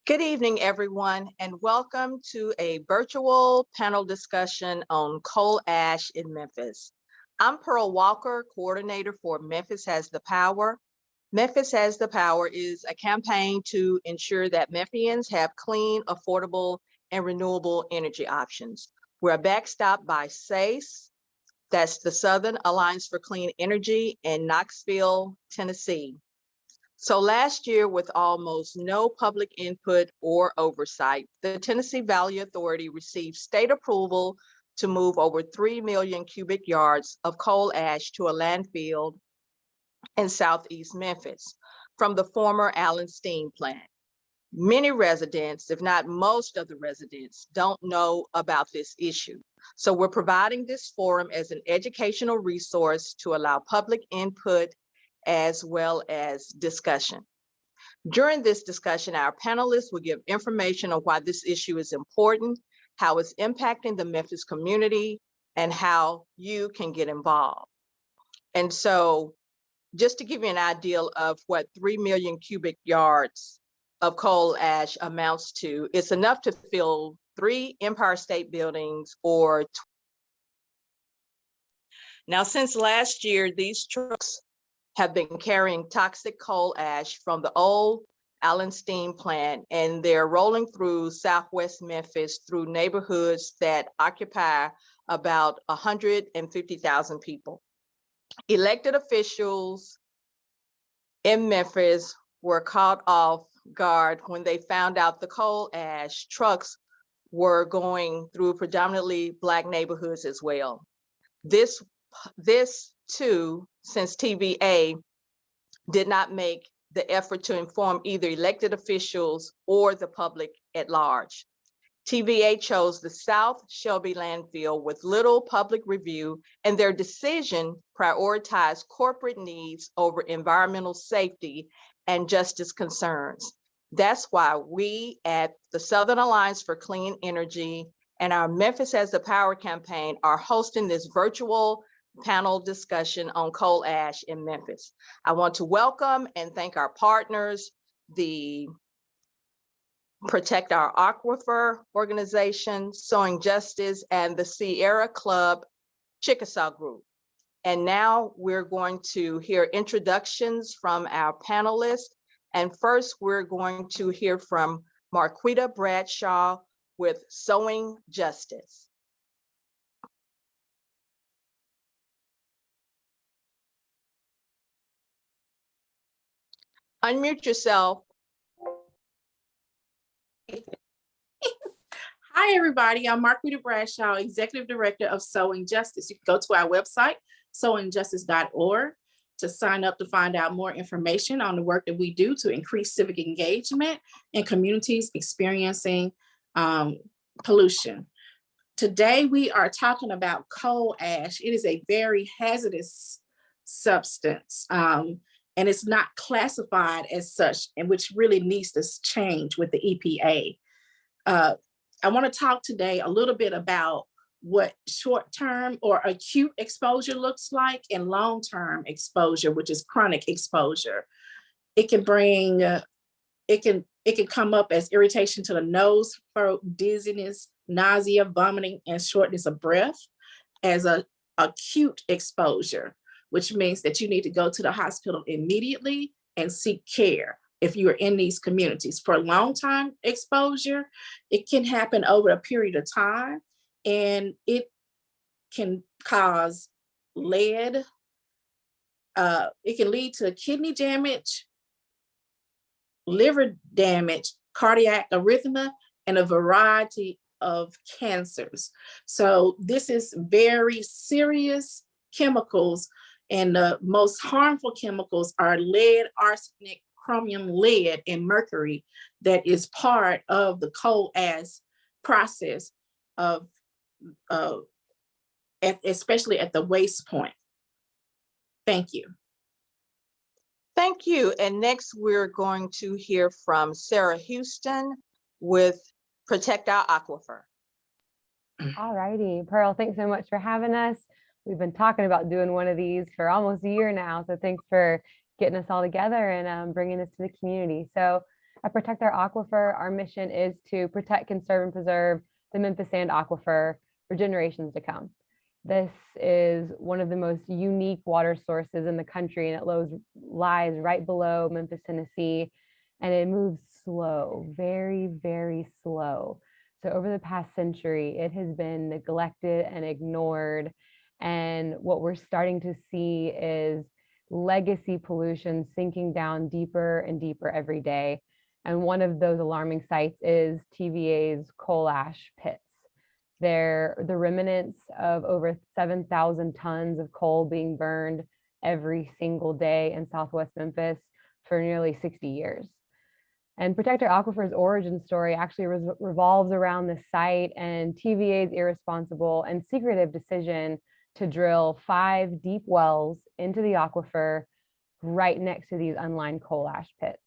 Good evening, everyone, and welcome to a virtual panel discussion on coal ash in Memphis. I'm Pearl Walker, coordinator for Memphis Has the Power. Memphis Has the Power is a campaign to ensure that Memphians have clean, affordable, and renewable energy options. We're backstopped by SACE, that's the Southern Alliance for Clean Energy in Knoxville, Tennessee. So last year, with almost no public input or oversight, the Tennessee Valley Authority received state approval to move over 3 million cubic yards of coal ash to a landfill in southeast Memphis from the former Allen steam plant. Many residents, if not most of the residents, don't know about this issue. So we're providing this forum as an educational resource to allow public input as well as discussion. During this discussion, our panelists will give information on why this issue is important, how it's impacting the Memphis community, and how you can get involved. And so just to give you an idea of what 3 million cubic yards of coal ash amounts to, it's enough to fill 3 Empire State Buildings or. Now, since last year, these trucks have been carrying toxic coal ash from the old Allen steam plant, and they're rolling through Southwest Memphis through neighborhoods that occupy about 150,000 people. Elected officials in Memphis were caught off guard when they found out the coal ash trucks were going through predominantly Black neighborhoods as well. This too, since TVA did not make the effort to inform either elected officials or the public at large. TVA chose the South Shelby landfill with little public review, and their decision prioritized corporate needs over environmental safety and justice concerns. That's why we at the Southern Alliance for Clean Energy and our Memphis Has the Power campaign are hosting this virtual panel discussion on coal ash in Memphis. I want to welcome and thank our partners, the Protect Our Aquifer organization, Sowing Justice, and the Sierra Club Chickasaw Group. And now we're going to hear introductions from our panelists. And first, we're going to hear from Marquita Bradshaw with Sowing Justice. Unmute yourself. Hi, everybody. I'm Marquita Bradshaw, Executive Director of Sowing Justice. You can go to our website, sowingjustice.org, to sign up to find out more information on the work that we do to increase civic engagement in communities experiencing pollution. Today, we are talking about coal ash. It is a very hazardous substance, and it's not classified as such, and which really needs to change with the EPA. I want to talk today a little bit about what short-term or acute exposure looks like and long-term exposure, which is chronic exposure. It can bring, it can come up as irritation to the nose, throat, dizziness, nausea, vomiting, and shortness of breath as an acute exposure, which means that you need to go to the hospital immediately and seek care if you are in these communities. For long-time exposure, it can happen over a period of time, and it can cause lead. It can lead to kidney damage, liver damage, cardiac arrhythmia, and a variety of cancers. So this is very serious chemicals, and the most harmful chemicals are lead, arsenic, chromium, lead, and mercury that is part of the coal ash process of especially at the waste point. Thank you. Thank you. And next, we're going to hear from Sarah Houston with Protect Our Aquifer. All righty, Pearl, thanks so much for having us. We've been talking about doing one of these for almost a year now, so thanks for getting us all together and bringing this to the community. So At Protect Our Aquifer, our mission is to protect, conserve, and preserve the Memphis sand aquifer for generations to come. This is one of the most unique water sources in the country, and it lies right below Memphis, Tennessee, and it moves slow, very, very slow. So over the past century, it has been neglected and ignored. And what we're starting to see is legacy pollution sinking down deeper and deeper every day. And one of those alarming sites is TVA's coal ash pits. They're the remnants of over 7,000 tons of coal being burned every single day in Southwest Memphis for nearly 60 years. And Protect Our Aquifer's origin story actually revolves around the site and TVA's irresponsible and secretive decision to drill 5 deep wells into the aquifer right next to these unlined coal ash pits.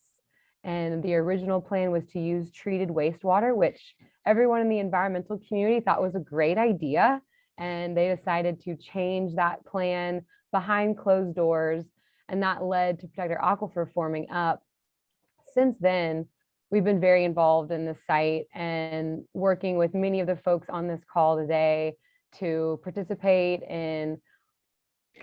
And the original plan was to use treated wastewater, which everyone in the environmental community thought was a great idea. And they decided to change that plan behind closed doors. And that led to Protect Our Aquifer forming up. Since then, we've been very involved in the site and working with many of the folks on this call today to participate in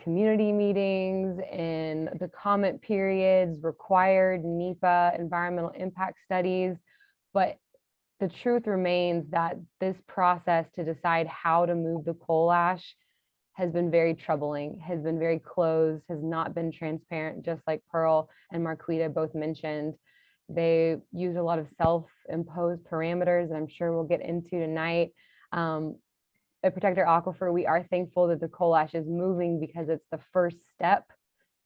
community meetings, in the comment periods, required NEPA environmental impact studies. But the truth remains that this process to decide how to move the coal ash has been very troubling, has been very closed, has not been transparent, just like Pearl and Marquita both mentioned. They use a lot of self-imposed parameters that I'm sure we'll get into tonight. At Protect Our Aquifer, we are thankful that the coal ash is moving because it's the first step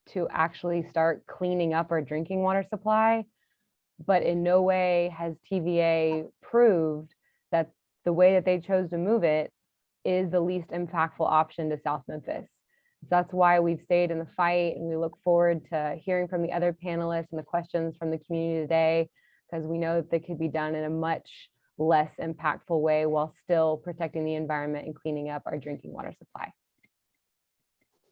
to actually start cleaning up our drinking water supply. But in no way has TVA proved that the way that they chose to move it is the least impactful option to South Memphis. That's why we've stayed in the fight, and we look forward to hearing from the other panelists and the questions from the community today, because we know that they could be done in a much less impactful way while still protecting the environment and cleaning up our drinking water supply.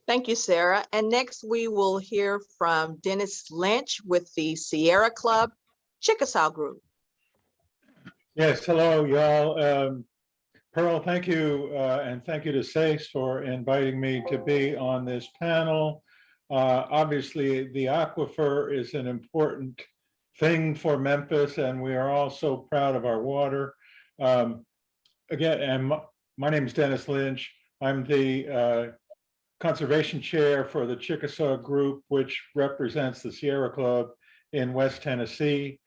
Thank you, Sarah. And next we will hear from Dennis Lynch with the Sierra Club Chickasaw Group. Yes, hello, y'all. Pearl, thank you, and thank you to SACE for inviting me to be on this panel. Obviously, the aquifer is an important thing for Memphis, and we are all so proud of our water. Again, and my name is Dennis Lynch. I'm the conservation chair for the Chickasaw Group, which represents the Sierra Club in West Tennessee.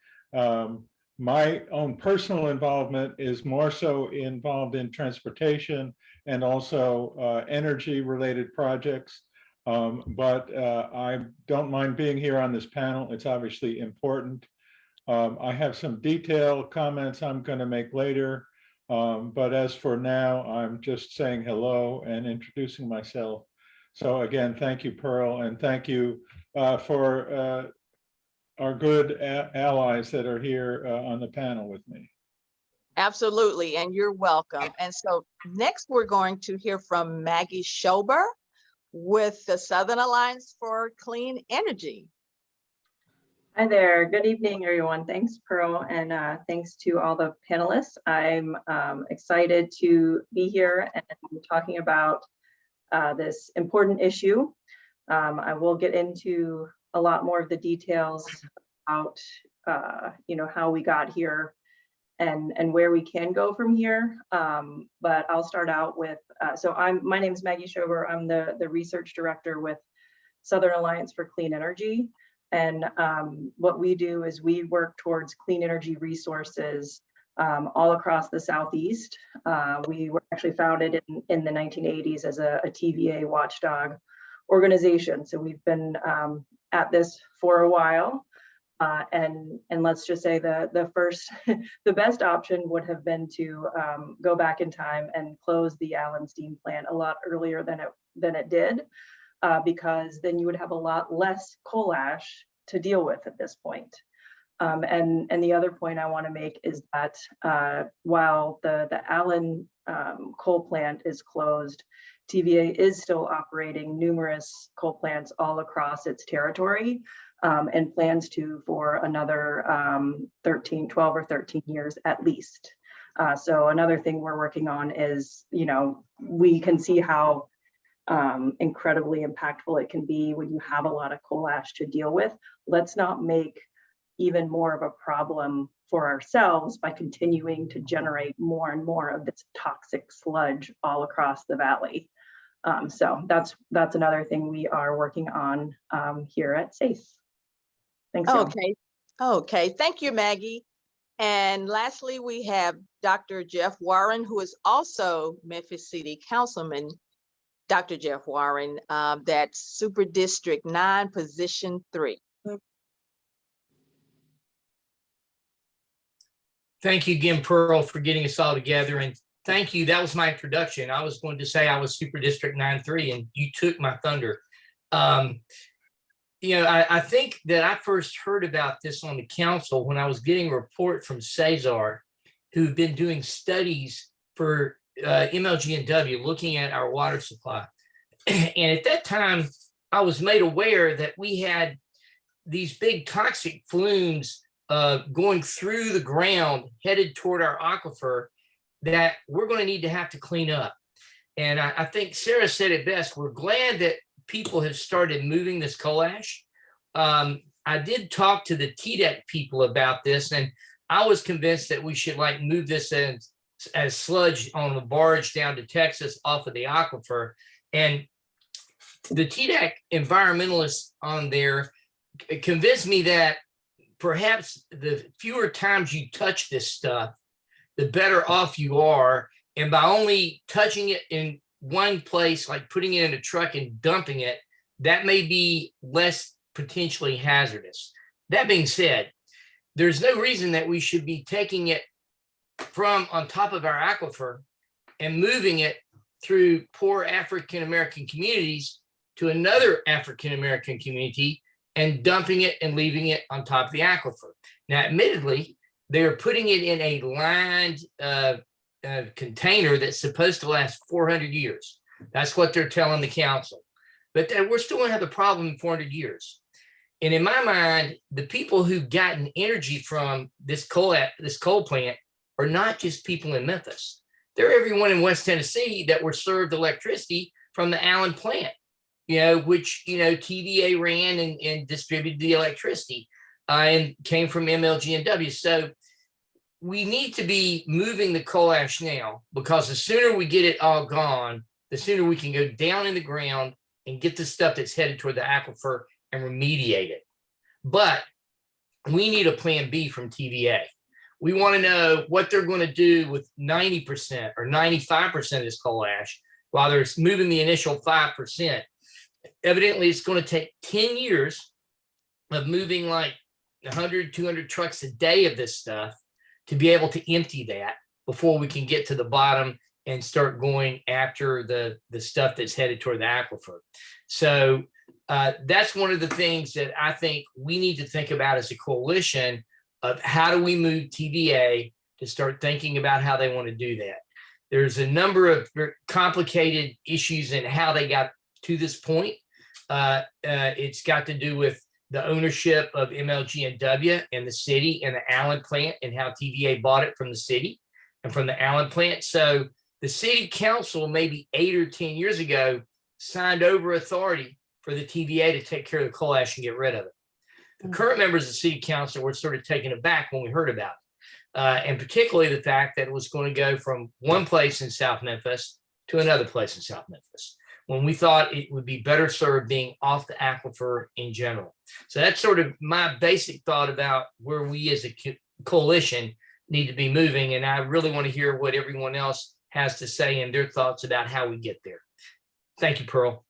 My own personal involvement is more so involved in transportation and also energy-related projects. But I don't mind being here on this panel. It's obviously important. I have some detailed comments I'm going to make later. But as for now, I'm just saying hello and introducing myself. So again, thank you, Pearl, and thank you for our good allies that are here on the panel with me. Absolutely, and you're welcome. And so next we're going to hear from Maggie Shober with the Southern Alliance for Clean Energy. Hi there, good evening everyone. Thanks Pearl, and thanks to all the panelists. I'm excited to be here and talking about this important issue. I will get into a lot more of the details about how we got here and where we can go from here. But I'll start out with, my name is Maggie Shober. I'm the research director with Southern Alliance for Clean Energy. And what we do is we work towards clean energy resources all across the Southeast. We were actually founded in the 1980s as a TVA watchdog organization. So we've been at this for a while. And let's just say the best option would have been to go back in time and close the Allen steam plant a lot earlier than it did, because then you would have a lot less coal ash to deal with at this point. And the other point I want to make is that while the Allen coal plant is closed, TVA is still operating numerous coal plants all across its territory. and plans to for another 12 or 13 years at least. So another thing we're working on is, we can see how incredibly impactful it can be when you have a lot of coal ash to deal with. Let's not make even more of a problem for ourselves by continuing to generate more and more of this toxic sludge all across the valley. So that's another thing we are working on here at SACE. Thanks. Y'all. Okay. Thank you, Maggie. And lastly, we have Dr. Jeff Warren, who is also Memphis City Councilman. Dr. Jeff Warren, that's Super District 9, Position 3. Thank you again, Pearl, for getting us all together. And thank you. That was my introduction. I was going to say I was Super District 9-3, and you took my thunder. I think that I first heard about this on the council when I was getting a report from Cesar, who've been doing studies for MLG&W looking at our water supply. And at that time, I was made aware that we had these big toxic flumes going through the ground headed toward our aquifer that we're going to need to have to clean up. And I think Sarah said it best. We're glad that people have started moving this coal ash. I did talk to the TDEC people about this, and I was convinced that we should move this as sludge on the barge down to Texas off of the aquifer. And the TDEC environmentalists on there convinced me that perhaps the fewer times you touch this stuff, the better off you are. And by only touching it in one place, like putting it in a truck and dumping it, that may be less potentially hazardous. That being said, there's no reason that we should be taking it from on top of our aquifer and moving it through poor African-American communities to another African-American community and dumping it and leaving it on top of the aquifer. Now, admittedly, they're putting it in a lined container that's supposed to last 400 years. That's what they're telling the council. But we're still going to have the problem in 400 years. And in my mind, the people who've gotten energy from this coal plant are not just people in Memphis. They're everyone in West Tennessee that were served electricity from the Allen plant, which, TVA ran and distributed the electricity and came from MLG&W. So we need to be moving the coal ash now, because the sooner we get it all gone, the sooner we can go down in the ground and get the stuff that's headed toward the aquifer and remediate it. But we need a plan B from TVA. We want to know what they're going to do with 90% or 95% of this coal ash while they're moving the initial 5%. Evidently, it's going to take 10 years of moving like 100, 200 trucks a day of this stuff to be able to empty that before we can get to the bottom and start going after the stuff that's headed toward the aquifer. So that's one of the things that I think we need to think about as a coalition of how do we move TVA to start thinking about how they want to do that. There's a number of complicated issues in how they got to this point. It's got to do with the ownership of MLG&W and the city and the Allen plant and how TVA bought it from the city and from the Allen plant. So the city council maybe 8 or 10 years ago signed over authority for the TVA to take care of the coal ash and get rid of it. The current members of the city council were sort of taken aback when we heard about it. And particularly the fact that it was going to go from one place in South Memphis to another place in South Memphis, when we thought it would be better served being off the aquifer in general. So that's sort of my basic thought about where we as a coalition need to be moving. And I really want to hear what everyone else has to say and their thoughts about how we get there. Thank you, Pearl.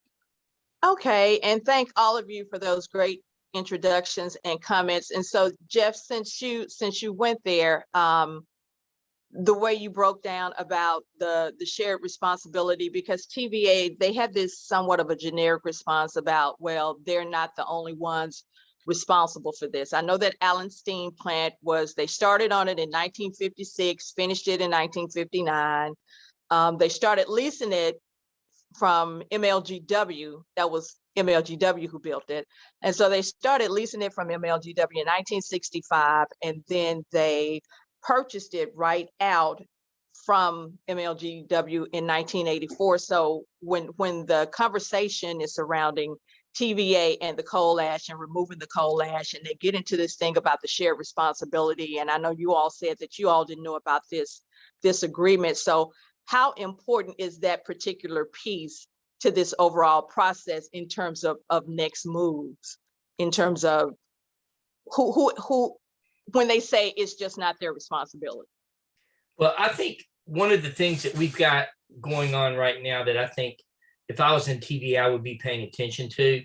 Okay, and thank all of you for those great introductions and comments. And so, Jeff, since you went there, the way you broke down about the shared responsibility, because TVA, they have this somewhat of a generic response about, well, they're not the only ones responsible for this. I know that Allen Steam plant they started on it in 1956, finished it in 1959. They started leasing it from MLGW. That was MLGW who built it. And so they started leasing it from MLGW in 1965, and then they purchased it right out from MLGW in 1984. So when the conversation is surrounding TVA and the coal ash and removing the coal ash, and they get into this thing about the shared responsibility, and I know you all said that you all didn't know about this agreement. So how important is that particular piece to this overall process in terms of next moves, in terms of who when they say it's just not their responsibility? Well, I think one of the things that we've got going on right now that I think if I was in TV, I would be paying attention to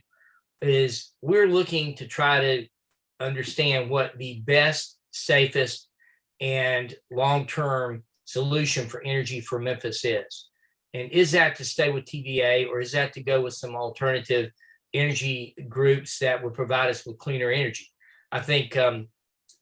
is we're looking to try to understand what the best, safest, and long-term solution for energy for Memphis is. And is that to stay with TVA, or is that to go with some alternative energy groups that would provide us with cleaner energy? I think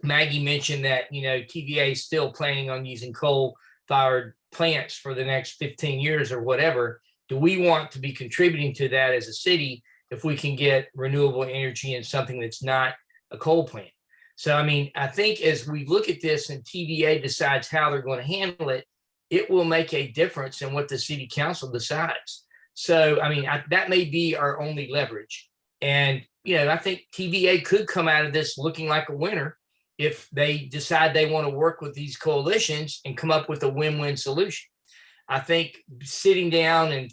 Maggie mentioned that, TVA is still planning on using coal-fired plants for the next 15 years or whatever. Do we want to be contributing to that as a city if we can get renewable energy in something that's not a coal plant? So, I mean, I think as we look at this and TVA decides how they're going to handle it, it will make a difference in what the city council decides. So, I mean, that may be our only leverage. And, I think TVA could come out of this looking like a winner if they decide they want to work with these coalitions and come up with a win-win solution. I think sitting down and,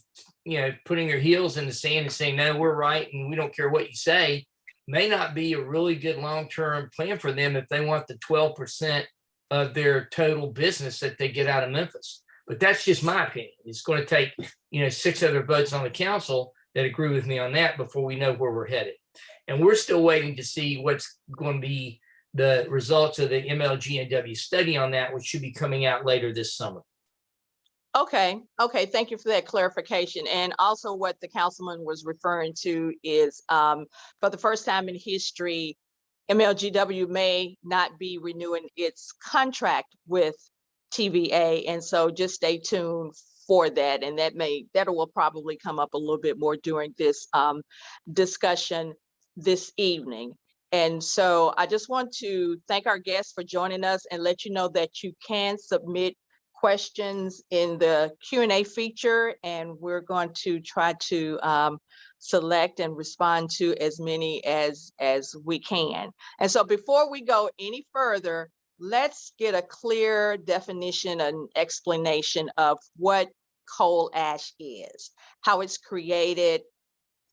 putting their heels in the sand and saying, no, we're right and we don't care what you say, may not be a really good long-term plan for them if they want the 12% of their total business that they get out of Memphis. But that's just my opinion. It's going to take, 6 other votes on the council that agree with me on that before we know where we're headed. And we're still waiting to see what's going to be the results of the MLG&W study on that, which should be coming out later this summer. Okay. Thank you for that clarification. And also what the councilman was referring to is for the first time in history, MLGW may not be renewing its contract with TVA. And so just stay tuned for that. And that will probably come up a little bit more during this discussion this evening. And so I just want to thank our guests for joining us and let you know that you can submit questions in the Q&A feature, and we're going to try to select and respond to as many as we can. And so before we go any further, let's get a clear definition and explanation of what coal ash is, how it's created,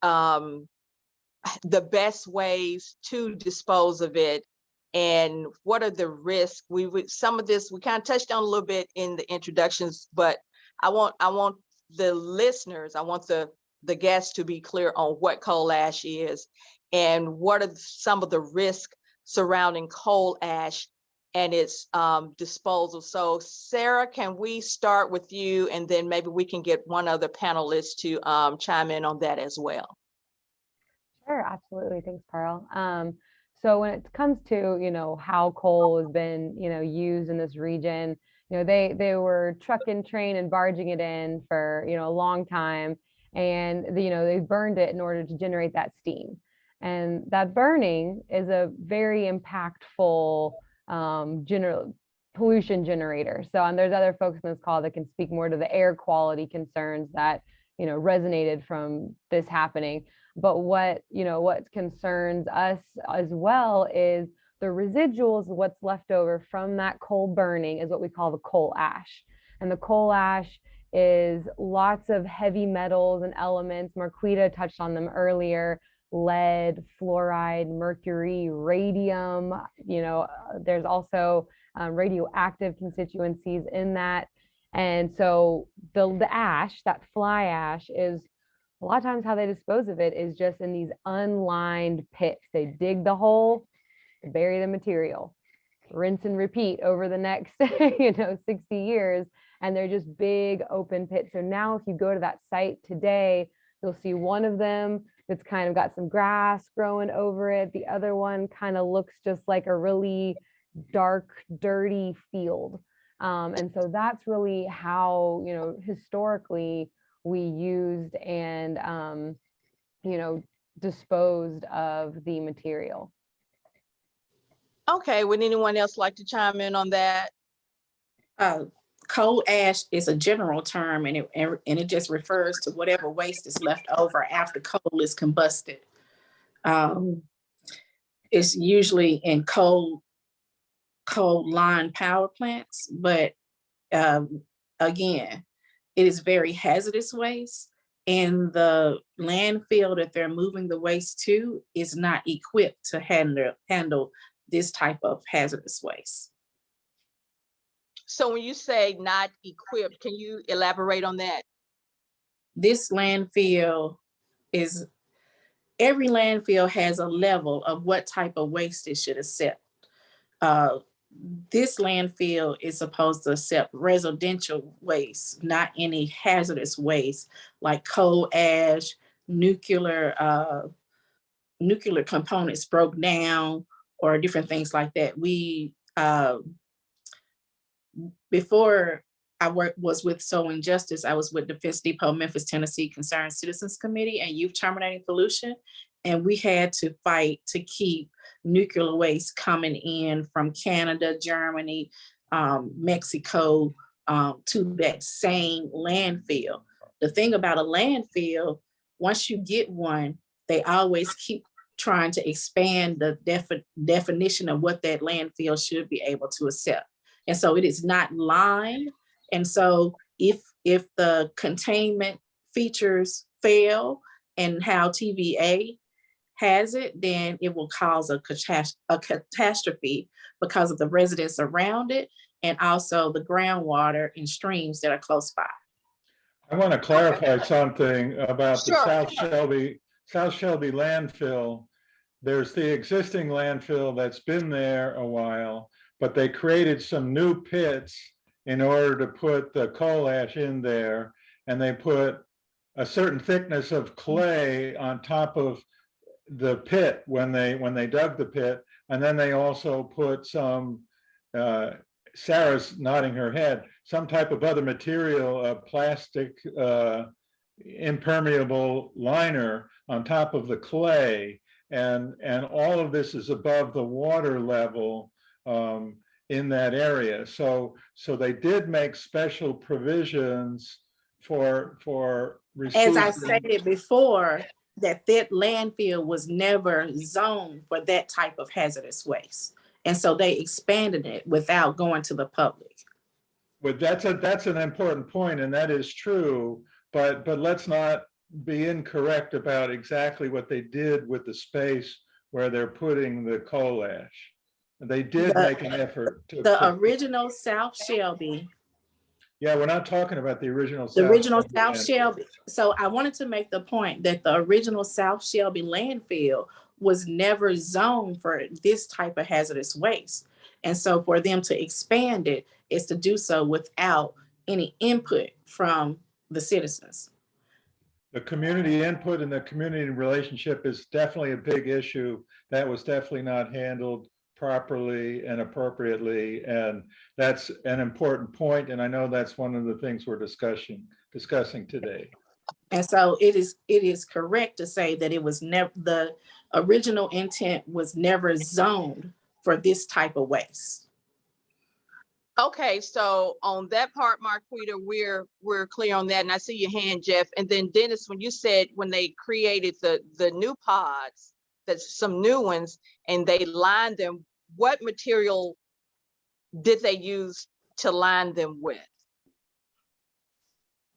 the best ways to dispose of it, and what are the risks. Some of this we kind of touched on a little bit in the introductions, but I want the listeners, I want the guests to be clear on what coal ash is and what are some of the risks surrounding coal ash and its disposal. So Sarah, can we start with you, and then maybe we can get one other panelist to chime in on that as well? Sure, absolutely. Thanks, Pearl. So when it comes to, how coal has been, used in this region, they were trucking, train, and barging it in for, a long time. And, they burned it in order to generate that steam. And that burning is a very impactful pollution generator. So, and there's other folks in this call that can speak more to the air quality concerns that, resonated from this happening. But what concerns us as well is the residuals, what's left over from that coal burning is what we call the coal ash. And the coal ash is lots of heavy metals and elements. Marquita touched on them earlier: lead, fluoride, mercury, radium. There's also radioactive constituencies in that. And so the ash, that fly ash, is a lot of times how they dispose of it is just in these unlined pits. They dig the hole, bury the material, rinse and repeat over the next 60 years, and they're just big open pits. So now if you go to that site today, you'll see one of them that's kind of got some grass growing over it. The other one kind of looks just like a really dark, dirty field. And so that's really how, historically, we used and, you know, disposed of the material. Okay, would anyone else like to chime in on that? Coal ash is a general term, and it just refers to whatever waste is left over after coal is combusted. It's usually in coal line power plants, but again, it is very hazardous waste, and the landfill that they're moving the waste to is not equipped to handle this type of hazardous waste. So when you say not equipped, can you elaborate on that? This landfill is, every landfill has a level of what type of waste it should accept. This landfill is supposed to accept residential waste, not any hazardous waste like coal ash, nuclear components broke down, or different things like that. We before I was with Sowing Justice, I was with Defense Depot, Memphis, Tennessee Concerned Citizens Committee and Youth Terminating Pollution. And we had to fight to keep nuclear waste coming in from Canada, Germany, Mexico, to that same landfill. The thing about a landfill, once you get one, they always keep trying to expand the definition of what that landfill should be able to accept. And so it is not lined. And so if the containment features fail and how TVA has it, then it will cause a catastrophe because of the residents around it and also the groundwater and streams that are close by. I want to clarify something about the Sure. South Shelby landfill. There's the existing landfill that's been there a while, but they created some new pits in order to put the coal ash in there, and they put a certain thickness of clay on top of the pit when they dug the pit, and then they also put some, Sarah's nodding her head, some type of other material, a plastic impermeable liner on top of the clay, and all of this is above the water level in that area. So they did make special provisions for As I stated before, that landfill was never zoned for that type of hazardous waste. And so they expanded it without going to the public. But that's an important point, and that is true, but let's not be incorrect about exactly what they did with the space where they're putting the coal ash. They did make an effort to. The original South Shelby. Yeah, we're not talking about the original. The original South Shelby. So I wanted to make the point that the original South Shelby landfill was never zoned for this type of hazardous waste. And so for them to expand it is to do so without any input from the citizens. The community input and the community relationship is definitely a big issue. That was definitely not handled properly and appropriately, and that's an important point, and I know that's one of the things we're discussing today. And so it is correct to say that it was never, the original intent was never zoned for this type of waste. Okay, so on that part, Marquita, we're clear on that, and I see your hand, Jeff. And then Dennis, when you said when they created the new pods, that's some new ones, and they lined them, what material did they use to line them with?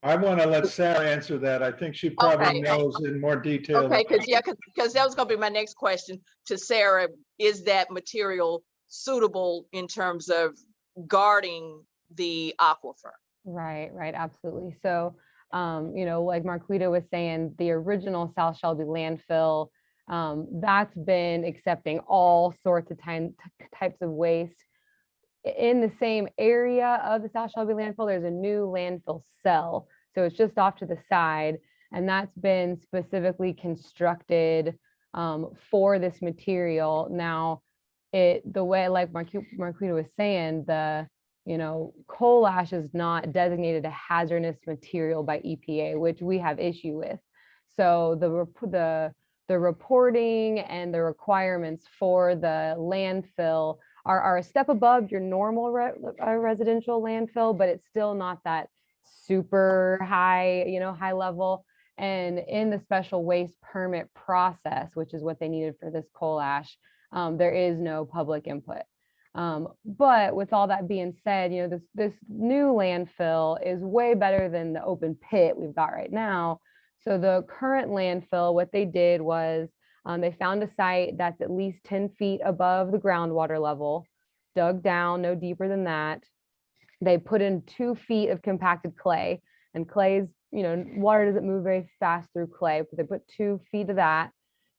I want to let Sarah answer that. I think she probably knows in more detail. Okay, because that was going to be my next question to Sarah. Is that material suitable in terms of guarding the aquifer? Right, absolutely. So, you know, like Marquita was saying, the original South Shelby landfill, that's been accepting all sorts of types of waste. In the same area of the South Shelby landfill, there's a new landfill cell. So it's just off to the side, and that's been specifically constructed for this material. Now, the way, like Marquita was saying, the coal ash is not designated a hazardous material by EPA, which we have issue with. So the reporting and the requirements for the landfill are a step above your normal residential landfill, but it's still not that super high, high level. And in the special waste permit process, which is what they needed for this coal ash, there is no public input. But with all that being said, this new landfill is way better than the open pit we've got right now. So the current landfill, what they did was they found a site that's at least 10 feet above the groundwater level, dug down no deeper than that. They put in 2 feet of compacted clay, and clay's, water doesn't move very fast through clay, but they put 2 feet of that.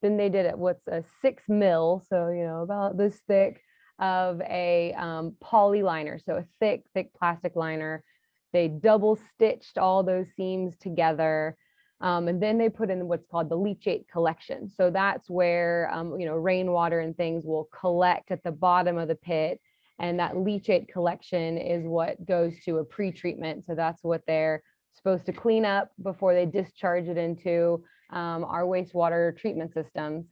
Then they did what's a 6 mil, so, about this thick of a poly liner, so a thick plastic liner. They double stitched all those seams together. And then they put in what's called the leachate collection. So that's where, rainwater and things will collect at the bottom of the pit. And that leachate collection is what goes to a pre-treatment. So that's what they're supposed to clean up before they discharge it into our wastewater treatment systems.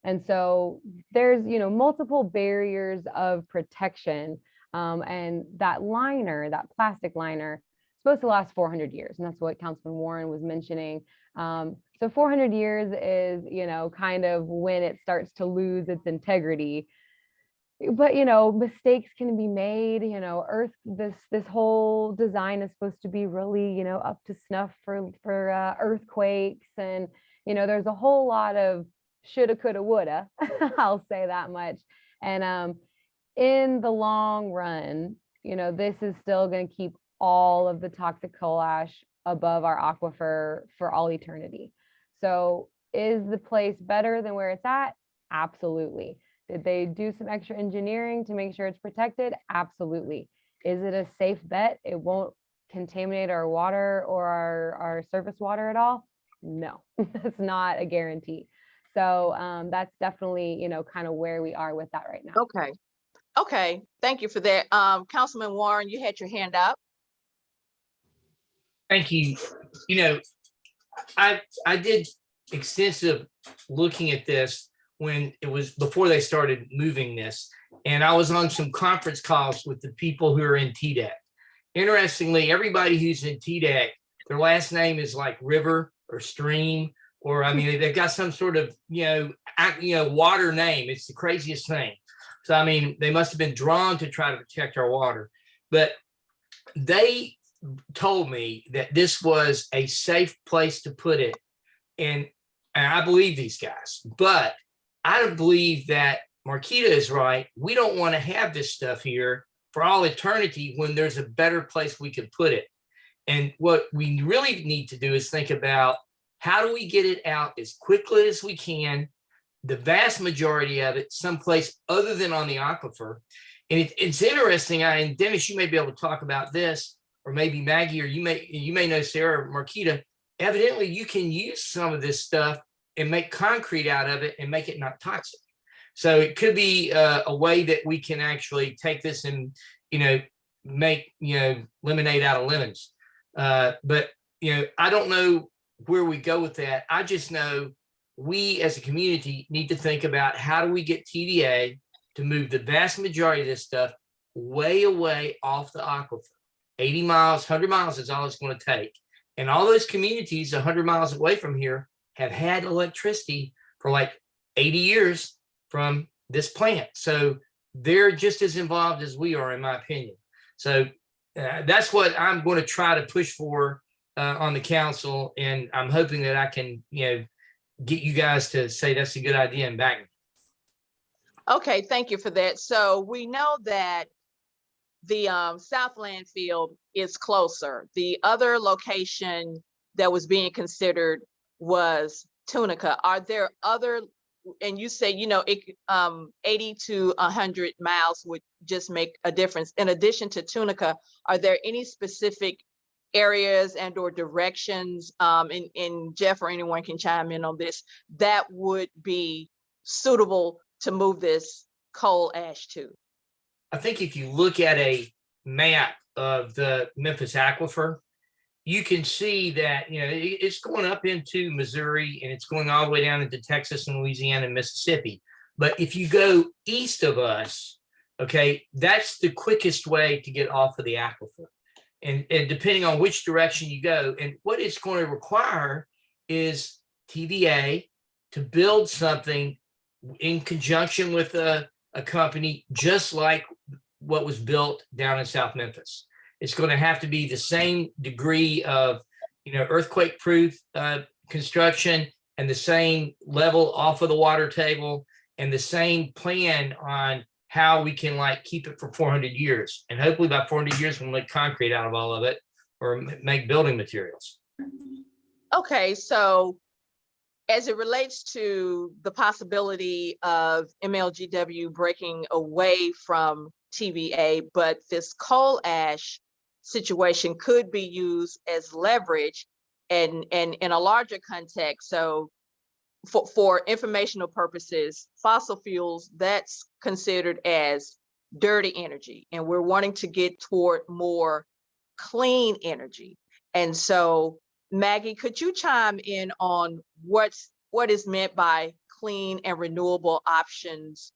And so there's, multiple barriers of protection. And that liner, that plastic liner, supposed to last 400 years. And that's what Councilman Warren was mentioning. So 400 years is, kind of when it starts to lose its integrity. But, mistakes can be made, this whole design is supposed to be really, up to snuff for earthquakes. And, there's a whole lot of shoulda, coulda, woulda, I'll say that much. And in the long run, this is still going to keep all of the toxic coal ash above our aquifer for all eternity. So is the place better than where it's at? Absolutely. Did they do some extra engineering to make sure it's protected? Absolutely. Is it a safe bet? It won't contaminate our water or our surface water at all? No, that's not a guarantee. So that's definitely, kind of where we are with that right now. Okay. Thank you for that. Councilman Warren, you had your hand up. Thank you. I did extensive looking at this when it was before they started moving this. And I was on some conference calls with the people who are in TDEC. Interestingly, everybody who's in TDEC, their last name is like river or stream, or they've got some sort of, water name. It's the craziest thing. So, they must have been drawn to try to protect our water. But they told me that this was a safe place to put it. And I believe these guys, but I believe that Marquita is right. We don't want to have this stuff here for all eternity when there's a better place we could put it. And what we really need to do is think about how do we get it out as quickly as we can, the vast majority of it someplace other than on the aquifer. And it's interesting, and Dennis, you may be able to talk about this, or maybe Maggie, or you may know Sarah or Marquita. Evidently, you can use some of this stuff and make concrete out of it and make it not toxic. So it could be a way that we can actually take this and, make, lemonade out of lemons. But, I don't know where we go with that. I just know we as a community need to think about how do we get TDA to move the vast majority of this stuff way away off the aquifer. 80 miles, 100 miles is all it's going to take. And all those communities 100 miles away from here have had electricity for like 80 years from this plant. So they're just as involved as we are, in my opinion. So that's what I'm going to try to push for on the council. And I'm hoping that I can, get you guys to say that's a good idea and back me. Okay, thank you for that. So we know that the South Landfill is closer. The other location that was being considered was Tunica. Are there other, and you say, 80 to 100 miles would just make a difference. In addition to Tunica, are there any specific areas and or directions, and Jeff or anyone can chime in on this, that would be suitable to move this coal ash to? I think if you look at a map of the Memphis Aquifer, you can see that, it's going up into Missouri and it's going all the way down into Texas and Louisiana and Mississippi. But if you go east of us, okay, that's the quickest way to get off of the aquifer. And depending on which direction you go, and what it's going to require is TVA to build something in conjunction with a company just like what was built down in South Memphis. It's going to have to be the same degree of, earthquake proof construction and the same level off of the water table and the same plan on how we can keep it for 400 years. And hopefully by 400 years, we'll make concrete out of all of it or make building materials. Okay, so as it relates to the possibility of MLGW breaking away from TVA, but this coal ash situation could be used as leverage and in a larger context. So for informational purposes, fossil fuels, that's considered as dirty energy, and we're wanting to get toward more clean energy. And so, Maggie, could you chime in on what is meant by clean and renewable options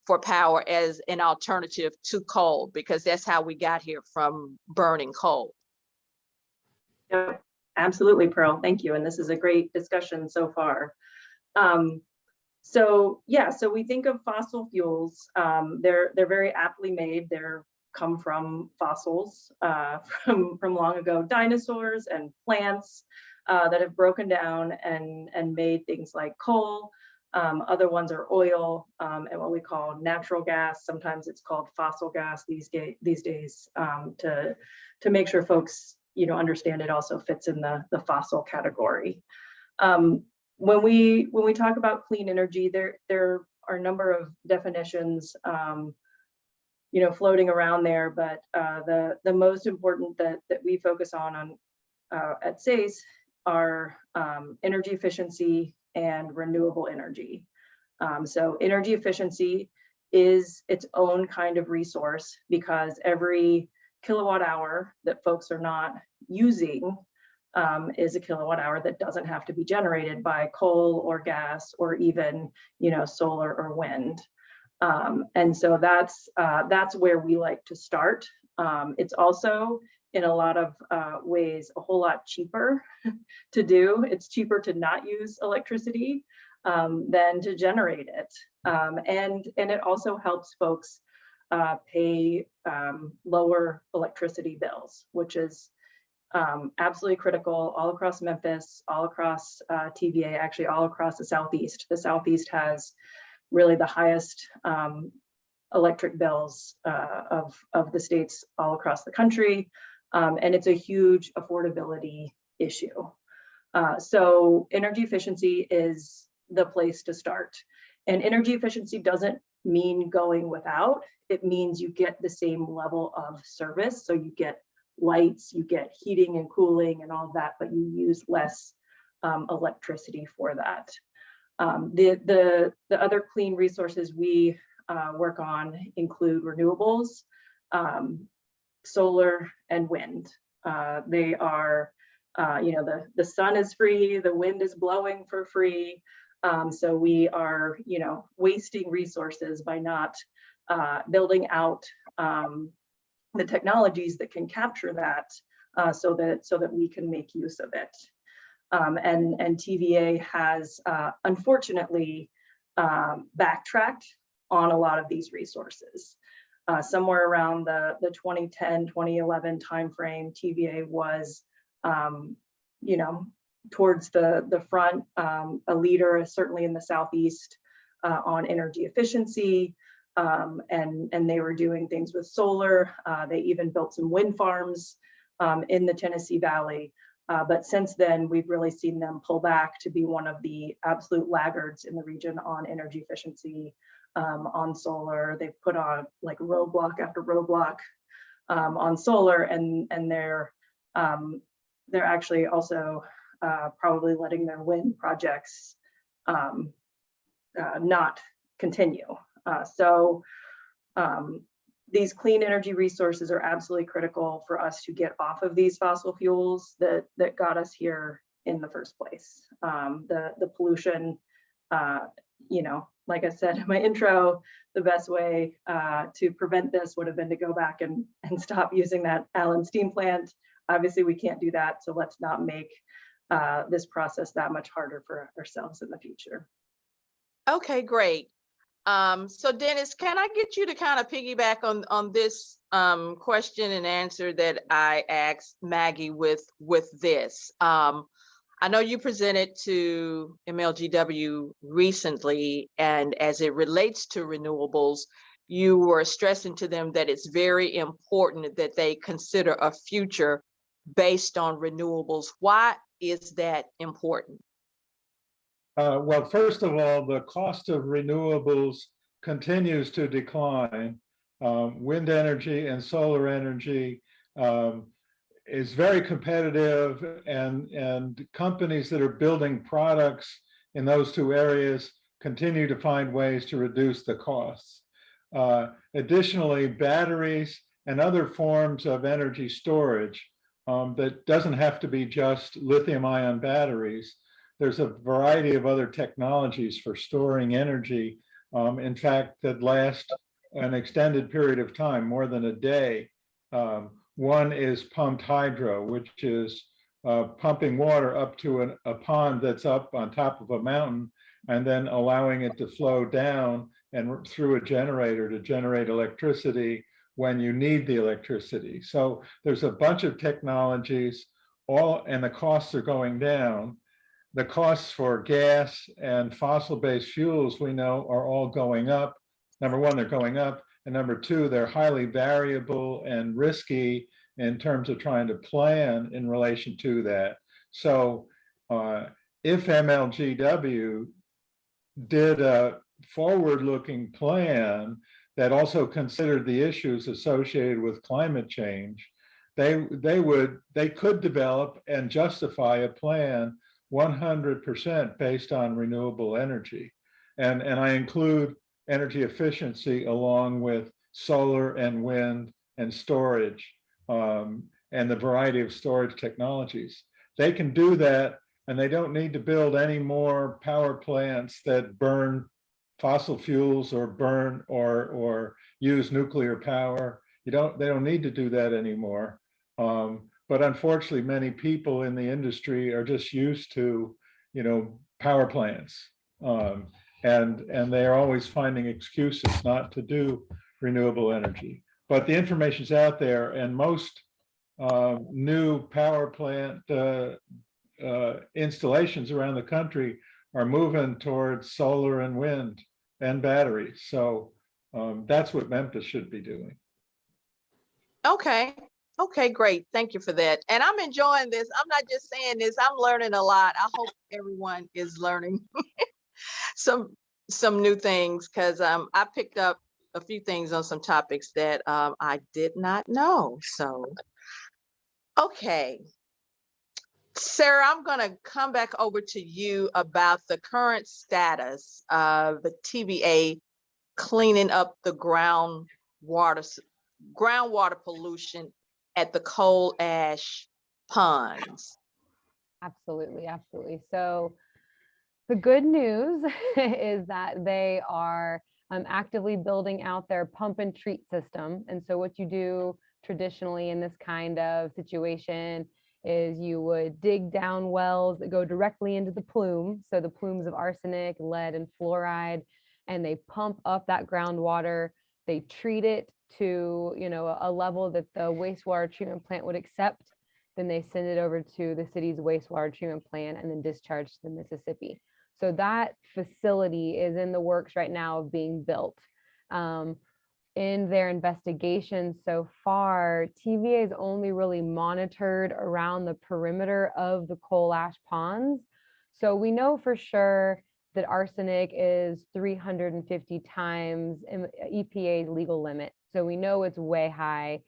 for power as an alternative to coal, because that's how we got here from burning coal? Yep, absolutely, Pearl. Thank you. And this is a great discussion so far. So we think of fossil fuels. They're very aptly made. They're come from fossils from long ago, dinosaurs and plants that have broken down and made things like coal. Other ones are oil and what we call natural gas. Sometimes it's called fossil gas these days to make sure folks understand it also fits in the fossil category. When we talk about clean energy, there are a number of definitions floating around there, but the most important that we focus on at SACE are energy efficiency and renewable energy. So energy efficiency is its own kind of resource, because every kilowatt hour that folks are not using is a kilowatt hour that doesn't have to be generated by coal or gas or even solar or wind. And so that's where we like to start. It's also in a lot of ways a whole lot cheaper to do. It's cheaper to not use electricity than to generate it. And it also helps folks pay lower electricity bills, which is absolutely critical all across Memphis, all across TVA, actually all across the Southeast. The Southeast has really the highest electric bills of the states all across the country. And it's a huge affordability issue. So energy efficiency is the place to start. And energy efficiency doesn't mean going without. It means you get the same level of service. So you get lights, you get heating and cooling and all that, but you use less electricity for that. The other clean resources we work on include renewables, solar and wind. They are, the sun is free, the wind is blowing for free. So we are, wasting resources by not building out the technologies that can capture that, so that we can make use of it. And TVA has unfortunately backtracked on a lot of these resources. Somewhere around the 2010, 2011 timeframe, TVA was, towards the front, a leader, certainly in the Southeast, on energy efficiency. And they were doing things with solar. They even built some wind farms in the Tennessee Valley. But since then, we've really seen them pull back to be one of the absolute laggards in the region on energy efficiency, on solar. They've put on like roadblock after roadblock on solar, and they're actually also probably letting their wind projects not continue. So these clean energy resources are absolutely critical for us to get off of these fossil fuels that got us here in the first place. The pollution, you know, like I said in my intro, the best way to prevent this would have been to go back and stop using that Allen steam plant. Obviously, we can't do that, so let's not make this process that much harder for ourselves in the future. Okay, great. So Dennis, can I get you to kind of piggyback on this question and answer that I asked Maggie with this? I know you presented to MLGW recently, and as it relates to renewables, you were stressing to them that it's very important that they consider a future based on renewables. Why is that important? Well, first of all, the cost of renewables continues to decline. Wind energy and solar energy is very competitive, and companies that are building products in those two areas continue to find ways to reduce the costs. Additionally, batteries and other forms of energy storage that doesn't have to be just lithium-ion batteries. There's a variety of other technologies for storing energy, in fact, that last an extended period of time, more than a day. One is pumped hydro, which is pumping water up to a pond that's up on top of a mountain, and then allowing it to flow down and through a generator to generate electricity when you need the electricity. So there's a bunch of technologies, and the costs are going down. The costs for gas and fossil-based fuels, we know, are all going up. Number one, they're going up. And number two, they're highly variable and risky in terms of trying to plan in relation to that. So if MLGW did a forward-looking plan that also considered the issues associated with climate change, they could develop and justify a plan 100% based on renewable energy. And I include energy efficiency along with solar and wind and storage, and the variety of storage technologies. They can do that, and they don't need to build any more power plants that burn fossil fuels or burn or use nuclear power. They don't need to do that anymore. But unfortunately, many people in the industry are just used to, power plants, and they are always finding excuses not to do renewable energy. But the information's out there, and most new power plant installations around the country are moving towards solar and wind and batteries. So that's what Memphis should be doing. Okay, great. Thank you for that. And I'm enjoying this. I'm not just saying this, I'm learning a lot. I hope everyone is learning some new things, because I picked up a few things on some topics that I did not know. So, okay. Sarah, I'm going to come back over to you about the current status of the TVA cleaning up the groundwater pollution at the coal ash ponds. Absolutely. So the good news is that they are actively building out their pump and treat system. And so what you do traditionally in this kind of situation is you would dig down wells that go directly into the plume. So the plumes of arsenic, lead, and fluoride, and they pump up that groundwater. They treat it to, a level that the wastewater treatment plant would accept. Then they send it over to the city's wastewater treatment plant and then discharge to the Mississippi. So that facility is in the works right now of being built. In their investigation so far, TVA has only really monitored around the perimeter of the coal ash ponds. So we know for sure that arsenic is 350 times EPA's legal limit. So we know it's way high.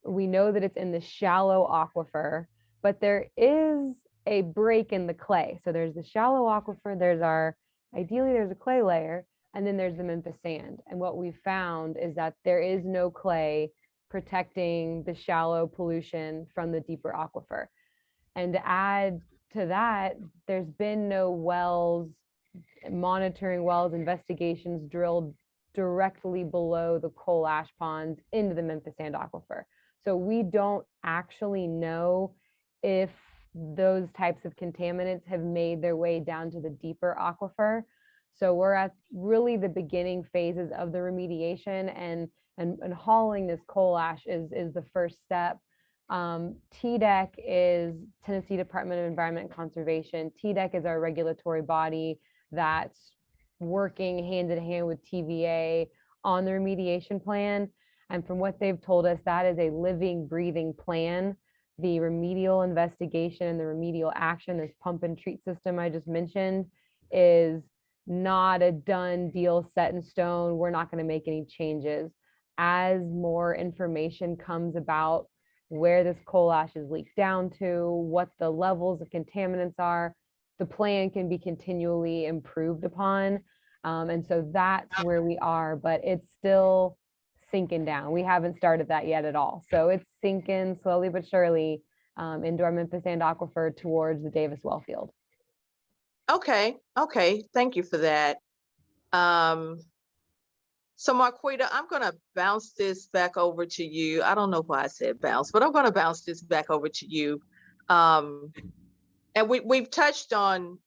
We know that it's in the shallow aquifer, but there is a break in the clay. So there's the shallow aquifer, ideally there's a clay layer, and then there's the Memphis sand. And what we found is that there is no clay protecting the shallow pollution from the deeper aquifer. And to add to that, there's been no wells, monitoring wells, investigations drilled directly below the coal ash ponds into the Memphis sand aquifer. So we don't actually know if those types of contaminants have made their way down to the deeper aquifer. So we're at really the beginning phases of the remediation, and hauling this coal ash is the first step. TDEC is Tennessee Department of Environment and Conservation. TDEC is our regulatory body that's working hand in hand with TVA on the remediation plan. And from what they've told us, that is a living, breathing plan. The remedial investigation and the remedial action, this pump and treat system I just mentioned, is not a done deal set in stone. We're not going to make any changes. As more information comes about where this coal ash is leaked down to, what the levels of contaminants are, the plan can be continually improved upon. And so that's where we are, but it's still sinking down. We haven't started that yet at all. So it's sinking slowly but surely into our Memphis sand aquifer towards the Davis well field. Okay, thank you for that. So Marquita, I'm gonna bounce this back over to you. I don't know why I said bounce, but I'm gonna bounce this back over to you. And we've touched on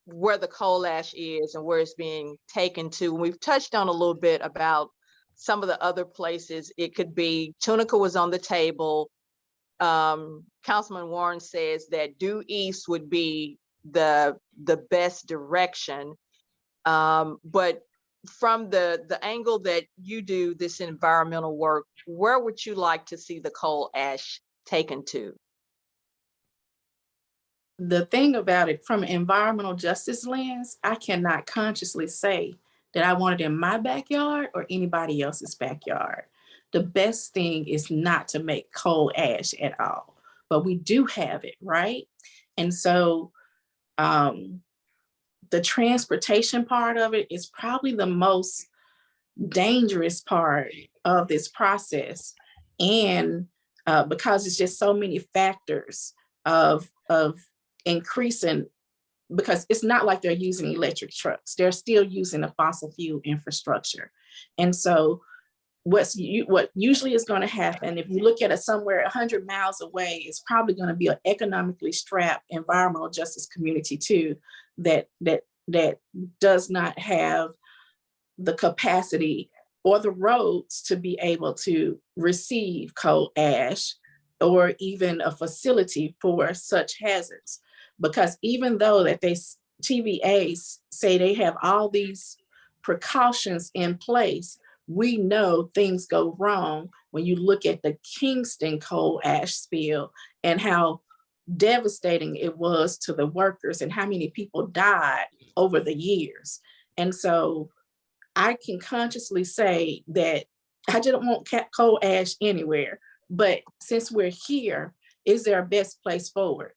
where the coal ash is and where it's being taken to. We've touched on a little bit about some of the other places it could be. Tunica was on the table. Councilman Warren says that due east would be the best direction. But from the angle that you do this environmental work, where would you like to see the coal ash taken to? The thing about it, from an environmental justice lens, I cannot consciously say that I want it in my backyard or anybody else's backyard. The best thing is not to make coal ash at all, but we do have it, right? And so the transportation part of it is probably the most dangerous part of this process. And because it's just so many factors of increasing, because it's not like they're using electric trucks. They're still using a fossil fuel infrastructure. And so what usually is going to happen, if you look at it somewhere 100 miles away, it's probably going to be an economically strapped environmental justice community too, that does not have the capacity or the roads to be able to receive coal ash or even a facility for such hazards. Because even though that TVAs say they have all these precautions in place, we know things go wrong when you look at the Kingston coal ash spill and how devastating it was to the workers and how many people died over the years. And so I can consciously say that I just don't want coal ash anywhere. But since we're here, is there a best place forward?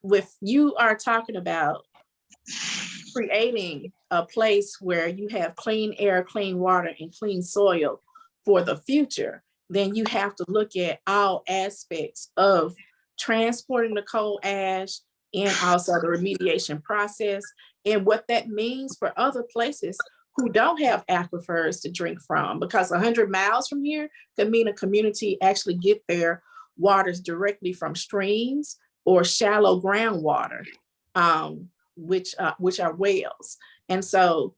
With you are talking about creating a place where you have clean air, clean water, and clean soil for the future, then you have to look at all aspects of transporting the coal ash and also the remediation process and what that means for other places who don't have aquifers to drink from, because 100 miles from here could mean a community actually get their waters directly from streams or shallow groundwater, which are wells. And so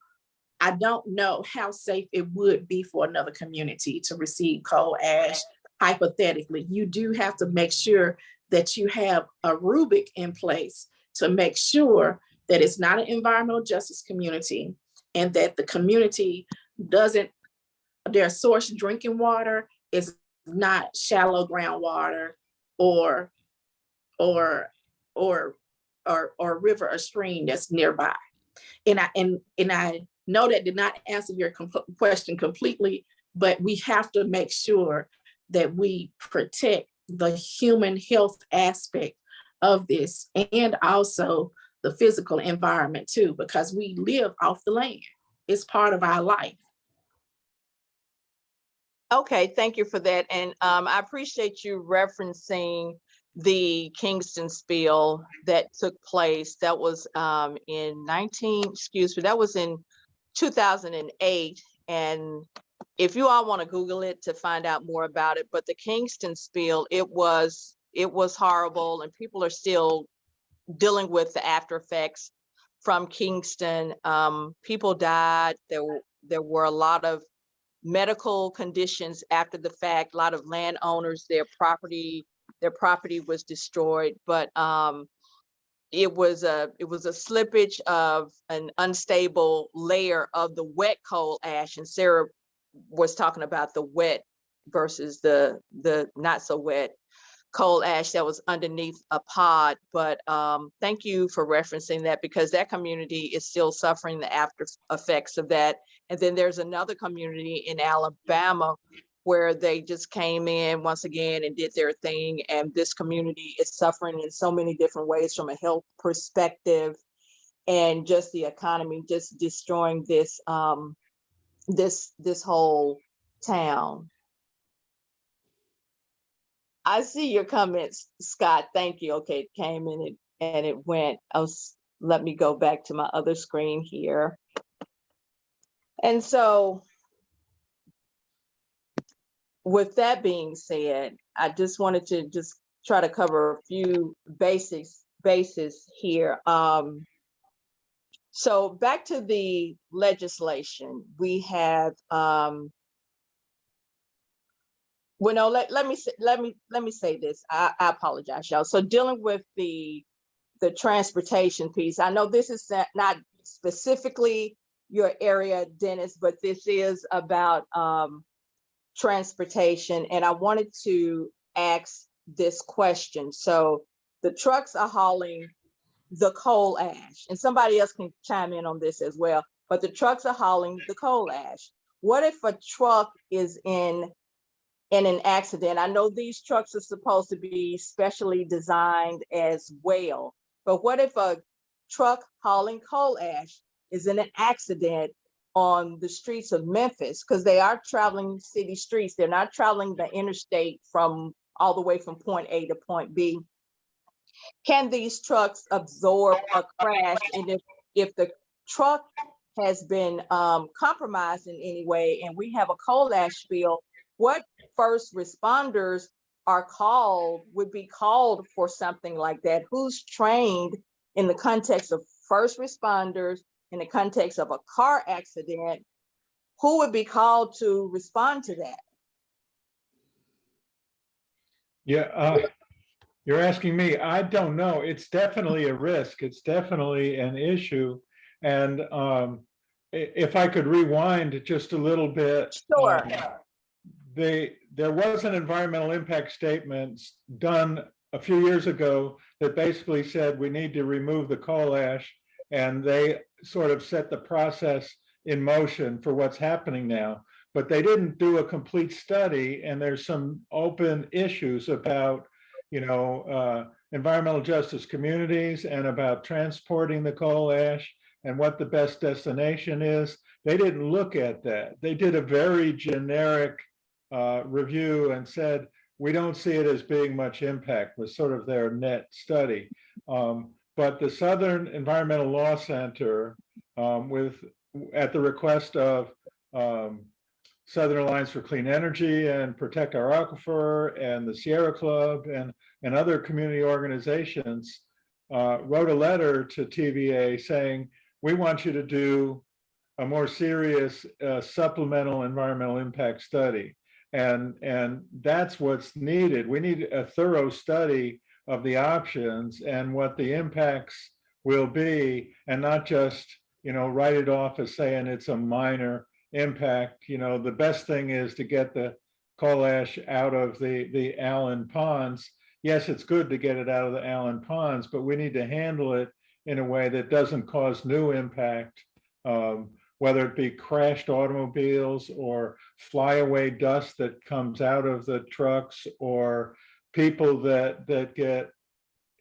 I don't know how safe it would be for another community to receive coal ash. Hypothetically, you do have to make sure that you have a rubric in place to make sure that it's not an environmental justice community and that the community their source drinking water is not shallow groundwater or river or stream that's nearby. And I know that did not answer your question completely, but we have to make sure that we protect the human health aspect of this and also the physical environment too, because we live off the land. It's part of our life. Okay, thank you for that. And I appreciate you referencing the Kingston spill that took place. That was that was in 2008. And if you all want to Google it to find out more about it, but the Kingston spill, it was horrible, and people are still dealing with the after effects from Kingston. People died. There were a lot of medical conditions after the fact. A lot of landowners, their property was destroyed. But it was a slippage of an unstable layer of the wet coal ash, and Sarah was talking about the wet versus the not so wet coal ash that was underneath a pod. But thank you for referencing that, because that community is still suffering the after effects of that. And then there's another community in Alabama where they just came in once again and did their thing. And this community is suffering in so many different ways from a health perspective, and just the economy just destroying this this whole town. I see your comments, Scott. Thank you. Okay, it came in and it went. Let me go back to my other screen here. And so with that being said, I just wanted to just try to cover a few bases here. So back to the legislation, we have well, no, let me say this. I apologize, y'all. So dealing with the transportation piece, I know this is not specifically your area, Dennis, but this is about transportation, and I wanted to ask this question. So the trucks are hauling the coal ash, and somebody else can chime in on this as well, but the trucks are hauling the coal ash. What if a truck is in an accident? I know these trucks are supposed to be specially designed as well, but what if a truck hauling coal ash is in an accident on the streets of Memphis? Because they are traveling city streets. They're not traveling the interstate from all the way from point A to point B. Can these trucks absorb a crash? And if the truck has been compromised in any way, and we have a coal ash spill, what first responders would be called for something like that? Who's trained in the context of first responders, in the context of a car accident? Who would be called to respond to that? Yeah, you're asking me. I don't know. It's definitely a risk. It's definitely an issue. And if I could rewind just a little bit. Sure. There was an environmental impact statement done a few years ago that basically said we need to remove the coal ash, and they sort of set the process in motion for what's happening now. But they didn't do a complete study, and there's some open issues about, environmental justice communities and about transporting the coal ash and what the best destination is. They didn't look at that. They did a very generic review and said, we don't see it as being much impact, was sort of their net study. But the Southern Environmental Law Center, at the request of Southern Alliance for Clean Energy and Protect Our Aquifer and the Sierra Club and other community organizations, wrote a letter to TVA saying, we want you to do a more serious supplemental environmental impact study. And that's what's needed. We need a thorough study of the options and what the impacts will be, and not just, write it off as saying it's a minor impact. The best thing is to get the coal ash out of the Allen ponds. Yes, it's good to get it out of the Allen ponds, but we need to handle it in a way that doesn't cause new impact, whether it be crashed automobiles or flyaway dust that comes out of the trucks, or people that get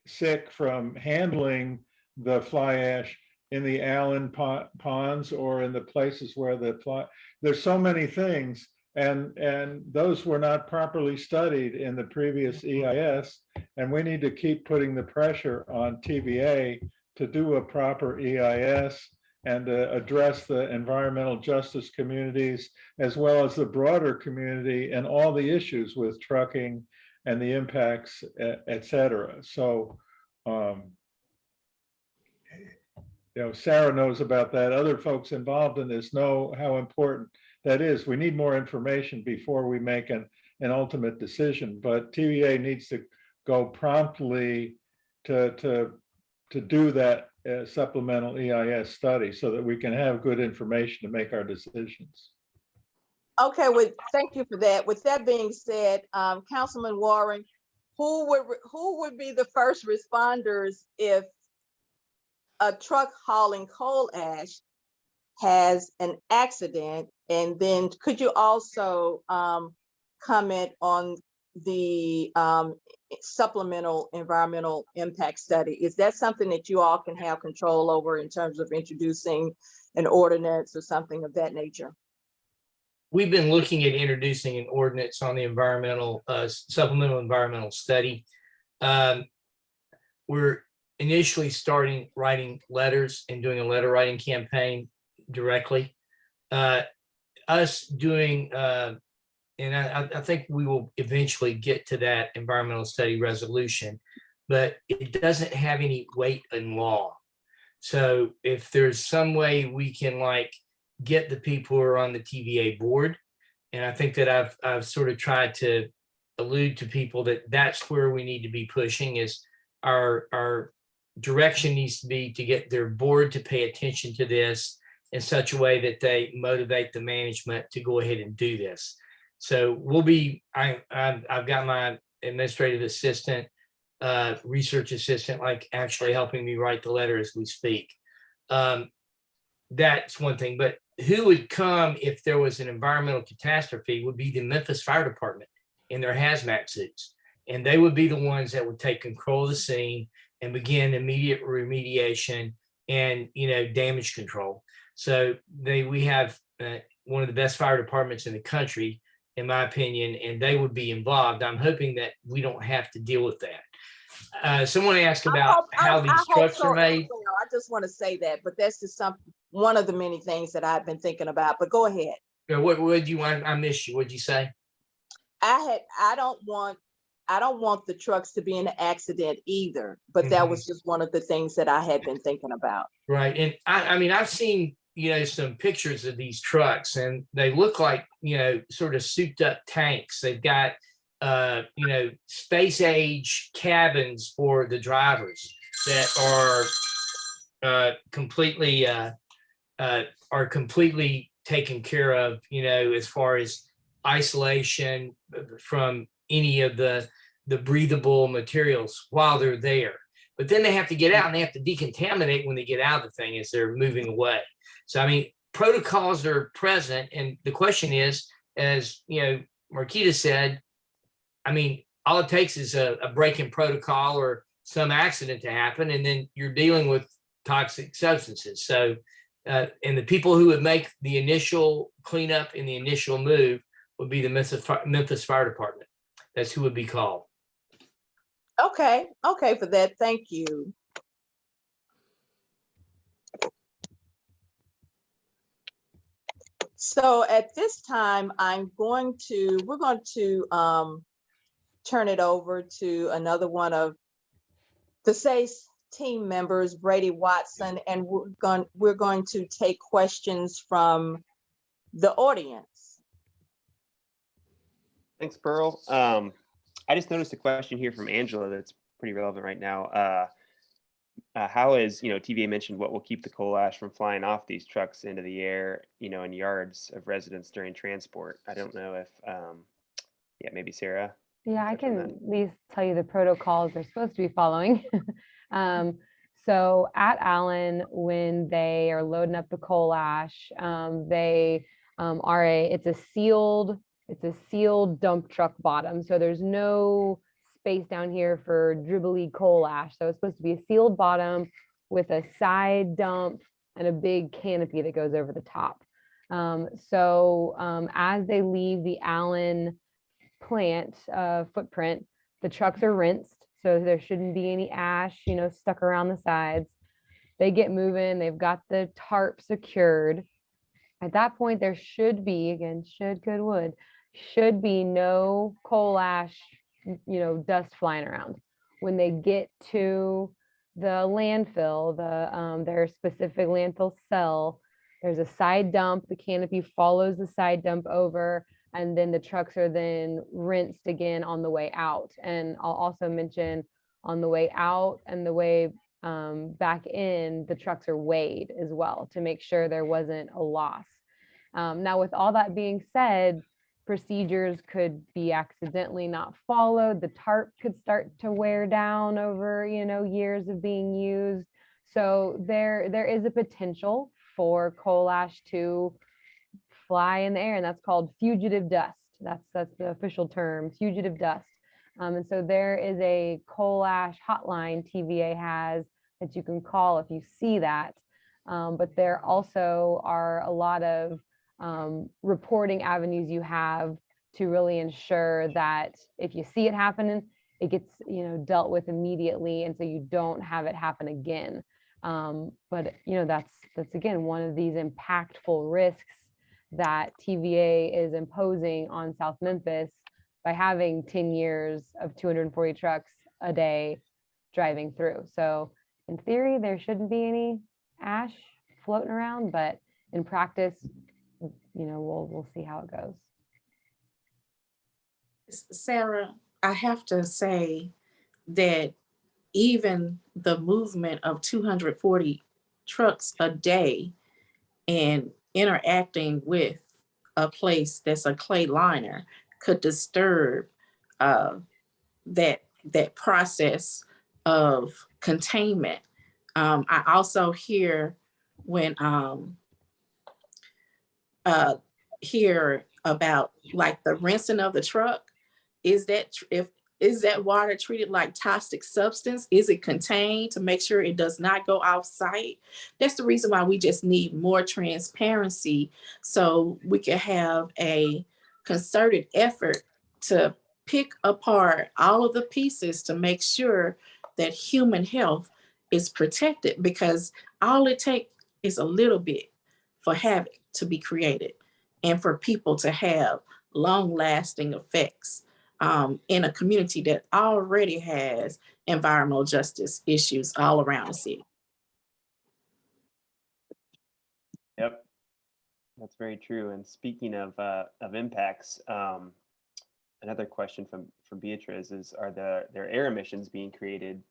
sick from handling the fly ash in the Allen ponds or in the places where there's so many things, and those were not properly studied in the previous EIS, and we need to keep putting the pressure on TVA to do a proper EIS and address the environmental justice communities as well as the broader community and all the issues with trucking and the impacts, et cetera. So, Sarah knows about that. Other folks involved in this know how important that is. We need more information before we make an ultimate decision, but TVA needs to go promptly to do that supplemental EIS study so that we can have good information to make our decisions. Okay, well, thank you for that. With that being said, Councilman Warren, who would be the first responders if a truck hauling coal ash has an accident? And then could you also comment on the supplemental environmental impact study? Is that something that you all can have control over in terms of introducing an ordinance or something of that nature? We've been looking at introducing an ordinance on the environmental supplemental environmental study. We're initially starting writing letters and doing a letter writing campaign directly. Us doing, and I think we will eventually get to that environmental study resolution, but it doesn't have any weight in law. So if there's some way we can get the people who are on the TVA board, and I think that I've sort of tried to allude to people that that's where we need to be pushing, is our direction needs to be to get their board to pay attention to this in such a way that they motivate the management to go ahead and do this. So we'll be, I've got my administrative assistant, research assistant, actually helping me write the letter as we speak. That's one thing, but who would come if there was an environmental catastrophe would be the Memphis Fire Department in their hazmat suits. And they would be the ones that would take control of the scene and begin immediate remediation and, damage control. So we have one of the best fire departments in the country, in my opinion, and they would be involved. I'm hoping that we don't have to deal with that. Someone asked about how these trucks are made. I just want to say that, but that's just one of the many things that I've been thinking about, but go ahead. What would you want? I missed you. What'd you say? I don't want the trucks to be in an accident either, but that was just one of the things that I had been thinking about. Right. And I mean, I've seen, some pictures of these trucks and they look like, sort of souped up tanks. They've got, space age cabins for the drivers that are completely taken care of, as far as isolation from any of the breathable materials while they're there. But then they have to get out and they have to decontaminate when they get out of the thing as they're moving away. So, I mean, protocols are present. And the question is, as Marquita said, I mean, all it takes is a break in protocol or some accident to happen, and then you're dealing with toxic substances. So, and the people who would make the initial cleanup and the initial move would be the Memphis Fire Department. That's who would be called. Okay for that. Thank you. So at this time, we're going to turn it over to another one of the SACE team members, Brady Watson, and we're going to take questions from the audience. Thanks, Pearl. I just noticed a question here from Angela that's pretty relevant right now. How is, TVA mentioned what will keep the coal ash from flying off these trucks into the air, in yards of residents during transport? I don't know if, maybe Sarah. Yeah, I can at least tell you the protocols they're supposed to be following. So at Allen, when they are loading up the coal ash, it's a sealed dump truck bottom. So there's no space down here for dribbly coal ash. So it's supposed to be a sealed bottom with a side dump and a big canopy that goes over the top. So as they leave the Allen plant footprint, the trucks are rinsed, so there shouldn't be any ash, stuck around the sides. They get moving, they've got the tarp secured. At that point, there should be, again, should, could, would, should be no coal ash, dust flying around. When they get to the landfill, their specific landfill cell, there's a side dump, the canopy follows the side dump over, and then the trucks are then rinsed again on the way out. And I'll also mention on the way out and the way back in, the trucks are weighed as well to make sure there wasn't a loss. Now, with all that being said, procedures could be accidentally not followed. The tarp could start to wear down over, years of being used. So there is a potential for coal ash to fly in the air, and that's called fugitive dust. That's the official term, fugitive dust. And so there is a coal ash hotline TVA has that you can call if you see that. But there also are a lot of reporting avenues you have to really ensure that if you see it happening, it gets dealt with immediately, and so you don't have it happen again. But that's again one of these impactful risks that TVA is imposing on South Memphis by having 10 years of 240 trucks a day driving through. So in theory, there shouldn't be any ash floating around, but in practice, we'll see how it goes. Sarah, I have to say that even the movement of 240 trucks a day and interacting with a place that's a clay liner could disturb that process of containment. I also hear when hear about like the rinsing of the truck. Is that water treated like toxic substance? Is it contained to make sure it does not go off site? That's the reason why we just need more transparency, so we can have a concerted effort to pick apart all of the pieces to make sure that human health is protected, because all it takes is a little bit for havoc to be created and for people to have long-lasting effects in a community that already has environmental justice issues all around the city. Yep, that's very true. And speaking of impacts, another question from Beatrice is: are there air emissions being created?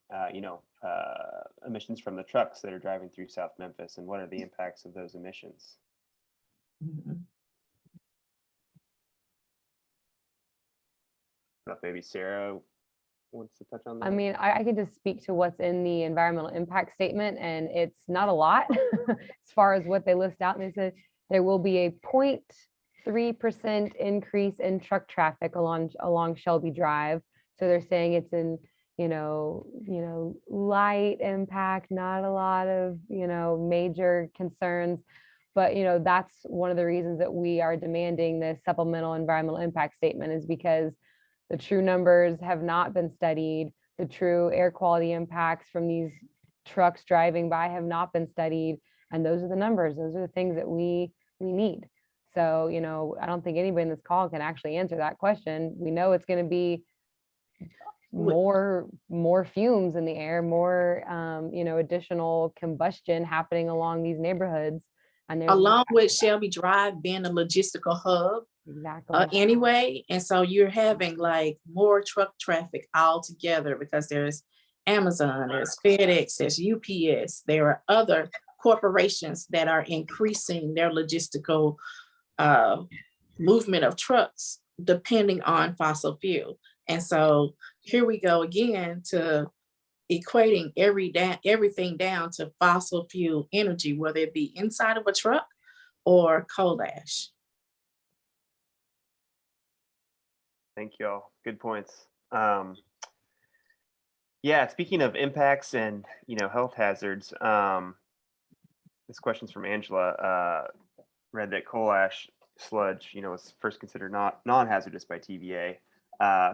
Emissions from the trucks that are driving through South Memphis, and what are the impacts of those emissions? Mm-hmm. Maybe Sarah wants to touch on that. I mean, I can just speak to what's in the environmental impact statement, and it's not a lot as far as what they list out. And they said there will be a 0.3% increase in truck traffic along Shelby Drive. So they're saying it's in, light impact, not a lot of, major concerns. But, that's one of the reasons that we are demanding this supplemental environmental impact statement, is because the true numbers have not been studied. The true air quality impacts from these trucks driving by have not been studied. And those are the numbers. Those are the things that we need. So, I don't think anybody in this call can actually answer that question. We know it's going to be more fumes in the air, more, additional combustion happening along these neighborhoods. And along with Shelby Drive being a logistical hub. Exactly. Anyway, and so you're having like more truck traffic altogether, because there's Amazon, there's FedEx, there's UPS, there are other corporations that are increasing their logistical movement of trucks depending on fossil fuel. And so here we go again to equating everything down to fossil fuel energy, whether it be inside of a truck or coal ash. Thank you all. Good points. Yeah, speaking of impacts and, health hazards, this question's from Angela. Read that coal ash sludge, was first considered not non-hazardous by TVA.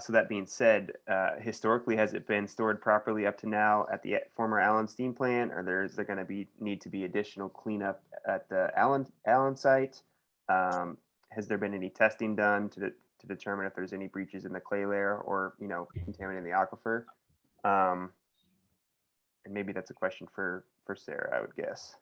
So that being said, historically, has it been stored properly up to now at the former Allen steam plant, or is there going to need to be additional cleanup at the Allen site? Has there been any testing done to determine if there's any breaches in the clay layer or contaminating the aquifer? And maybe that's a question for Sarah, I would guess.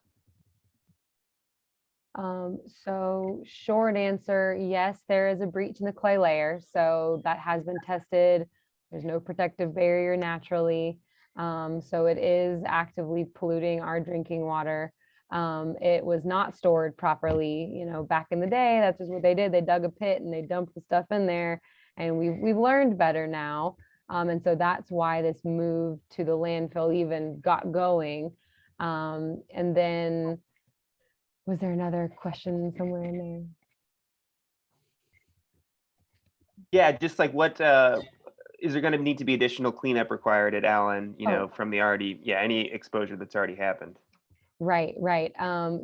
So short answer, yes, there is a breach in the clay layer. So that has been tested. There's no protective barrier naturally. So it is actively polluting our drinking water. It was not stored properly, back in the day. That's just what they did. They dug a pit and they dumped the stuff in there, and we've learned better now. And so that's why this move to the landfill even got going. And then was there another question somewhere in there? Yeah, just like what is there going to need to be additional cleanup required at Allen, from the any exposure that's already happened? Right.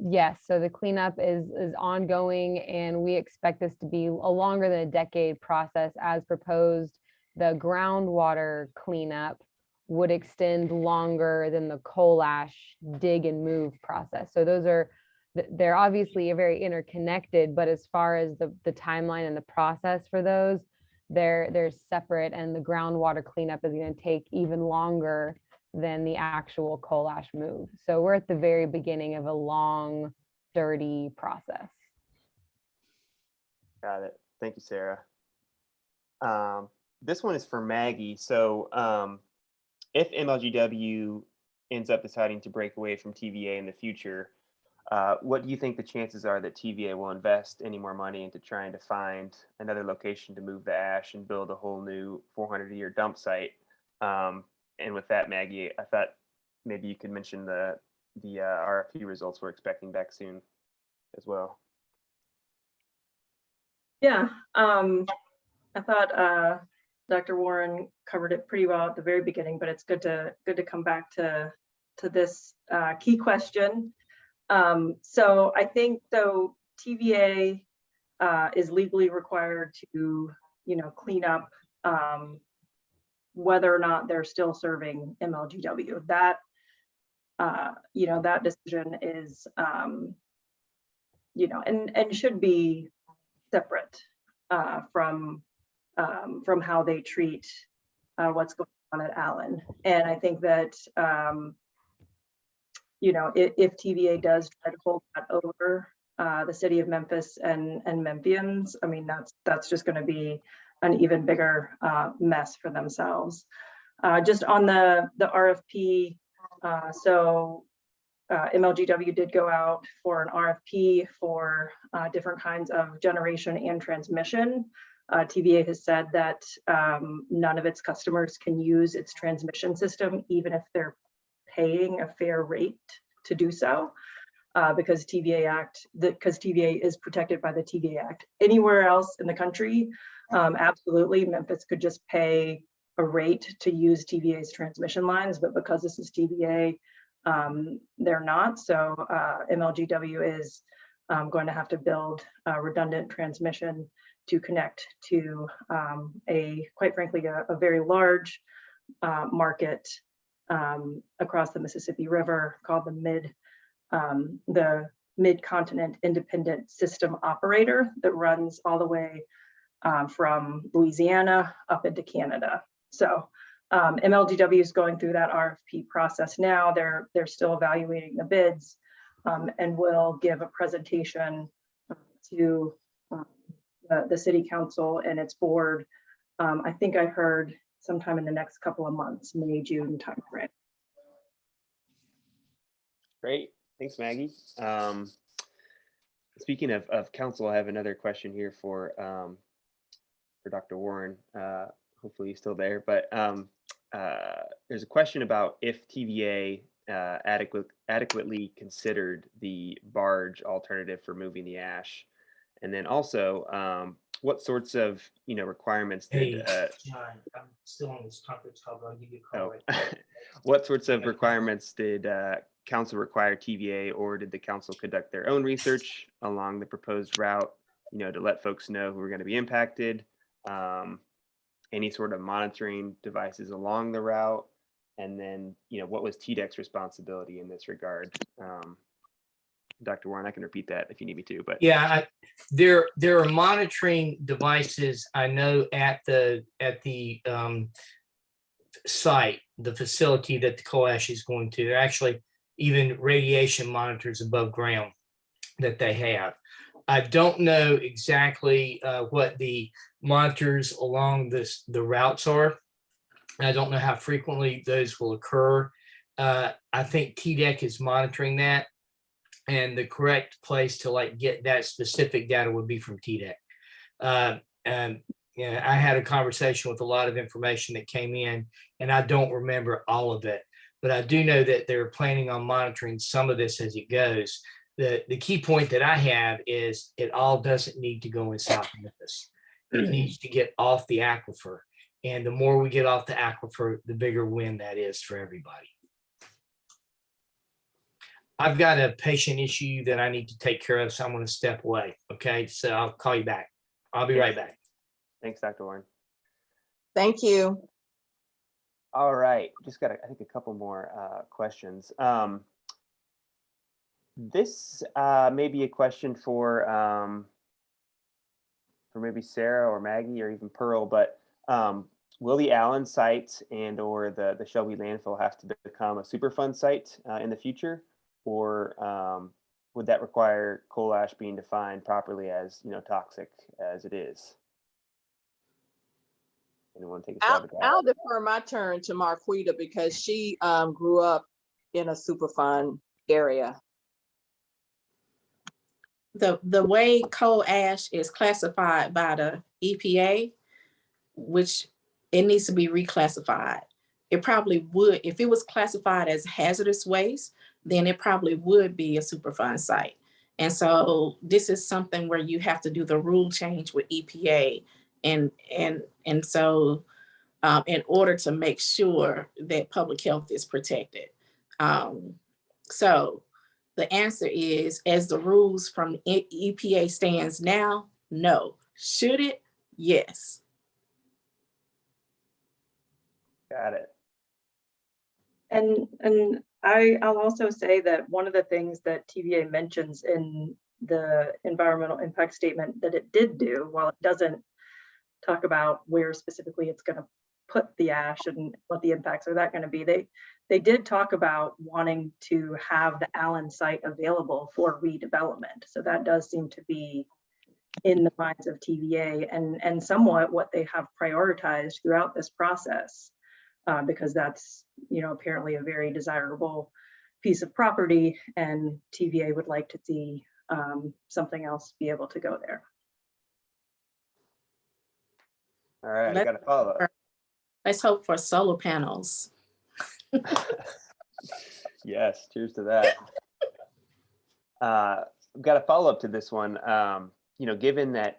Yes, so the cleanup is ongoing, and we expect this to be a longer than a decade process as proposed. The groundwater cleanup would extend longer than the coal ash dig and move process. So they're obviously very interconnected, but as far as the timeline and the process for those, they're separate, and the groundwater cleanup is going to take even longer than the actual coal ash move. So we're at the very beginning of a long, dirty process. Got it. Thank you, Sarah. This one is for Maggie. So if MLGW ends up deciding to break away from TVA in the future, what do you think the chances are that TVA will invest any more money into trying to find another location to move the ash and build a whole new 400-year dump site? And with that, Maggie, I thought maybe you could mention the RFP results we're expecting back soon as well. Yeah, I thought Dr. Warren covered it pretty well at the very beginning, but it's good to come back to this key question. So I think though TVA is legally required to clean up whether or not they're still serving MLGW. That that decision is and should be separate from how they treat what's going on at Allen. And I think that if TVA does try to hold that over the city of Memphis and Memphians, I mean, that's just going to be an even bigger mess for themselves. Just on the RFP, so MLGW did go out for an RFP for different kinds of generation and transmission. TVA has said that none of its customers can use its transmission system, even if they're paying a fair rate to do so, because TVA is protected by the TVA Act. Anywhere else in the country, absolutely, Memphis could just pay a rate to use TVA's transmission lines, but because this is TVA, they're not. So MLGW is going to have to build redundant transmission to connect to quite frankly, a very large market across the Mississippi River called the Mid-Continent Independent System Operator that runs all the way from Louisiana up into Canada. So MLGW is going through that RFP process now. They're still evaluating the bids and will give a presentation to the city council and its board. I think I heard sometime in the next couple of months, May, June timeframe. Great, thanks, Maggie. Speaking of council, I have another question here for Dr. Warren. Hopefully he's still there, but there's a question about if TVA adequately considered the barge alternative for moving the ash. And then also, what sorts of, requirements did, Hey, John, I'm still on this conference call, but I'll give you a call. oh, Right what sorts of requirements did council require TVA, or did the council conduct their own research along the proposed route, to let folks know who are going to be impacted? Any sort of monitoring devices along the route? And then, what was TDEC's responsibility in this regard? Dr. Warren, I can repeat that if you need me to, but Yeah, there are monitoring devices I know at the site, the facility that the coal ash is going to. There are actually even radiation monitors above ground that they have. I don't know exactly what the monitors along the routes are. I don't know how frequently those will occur. I think TDEC is monitoring that, and the correct place to get that specific data would be from TDEC. And I had a conversation with a lot of information that came in, and I don't remember all of it, but I do know that they're planning on monitoring some of this as it goes. The key point that I have is it all doesn't need to go in South Memphis. It needs to get off the aquifer. And the more we get off the aquifer, the bigger win that is for everybody. I've got a patient issue that I need to take care of, so I'm going to step away. Okay, so I'll call you back. I'll be right back. thanks, Dr. Warren. Thank you. All right, just got, I think, a couple more questions. This may be a question for maybe Sarah or Maggie or even Pearl, but will the Allen site and or the Shelby landfill have to become a Superfund site in the future? Or would that require coal ash being defined properly as, toxic as it is? Anyone take a stab at that? I'll defer my turn to Marquita because she grew up in a Superfund area. The way coal ash is classified by the EPA, which it needs to be reclassified. It probably would, if it was classified as hazardous waste, then it probably would be a Superfund site. And so this is something where you have to do the rule change with EPA. And so in order to make sure that public health is protected. So the answer is, as the rules from EPA stands now, no. Should it? Yes. Got it. And I'll also say that one of the things that TVA mentions in the environmental impact statement that it did do, while it doesn't talk about where specifically it's going to put the ash and what the impacts are that going to be, they did talk about wanting to have the Allen site available for redevelopment. So that does seem to be in the minds of TVA and somewhat what they have prioritized throughout this process. Because that's, apparently a very desirable piece of property, and TVA would like to see something else be able to go there. All right, I got to follow up. Let's hope for solar panels. Yes, cheers to that. I've got a follow up to this one. Given that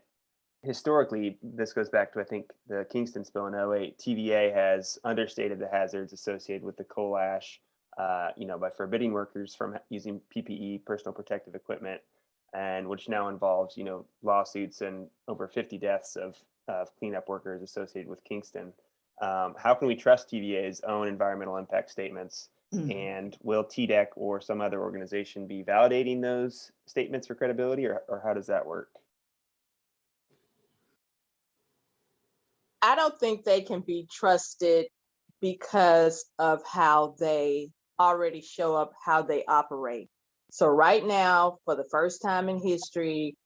historically, this goes back to, I think, the Kingston spill in 2008, TVA has understated the hazards associated with the coal ash, by forbidding workers from using PPE, personal protective equipment, and which now involves, lawsuits and over 50 deaths of cleanup workers associated with Kingston. How can we trust TVA's own environmental impact statements? And will TDEC or some other organization be validating those statements for credibility, or how does that work? I don't think they can be trusted because of how they already show up, how they operate. So right now, for the first time in history,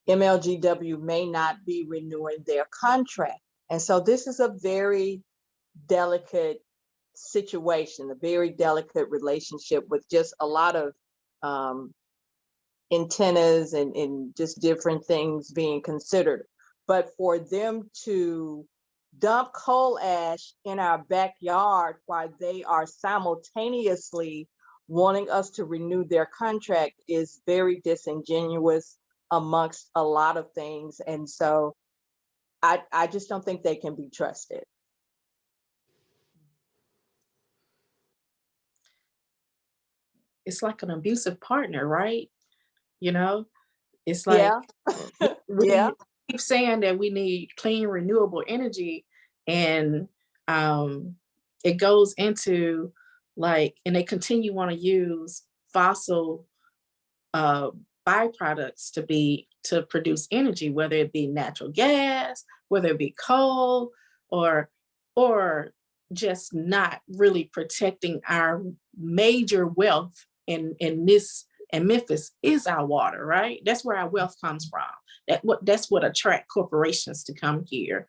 MLGW may not be renewing their contract. And so this is a very delicate situation, a very delicate relationship with just a lot of antennas and just different things being considered. But for them to dump coal ash in our backyard while they are simultaneously wanting us to renew their contract is very disingenuous. amongst a lot of things. And so I just don't think they can be trusted. It's like an abusive partner, right? You know, it's like Yeah, we yeah, keep saying that we need clean, renewable energy, and it goes into like, and they continue want to use fossil byproducts to produce energy, whether it be natural gas, whether it be coal, or just not really protecting our major wealth in Memphis is our water, right? That's where our wealth comes from. That's what attract corporations to come here,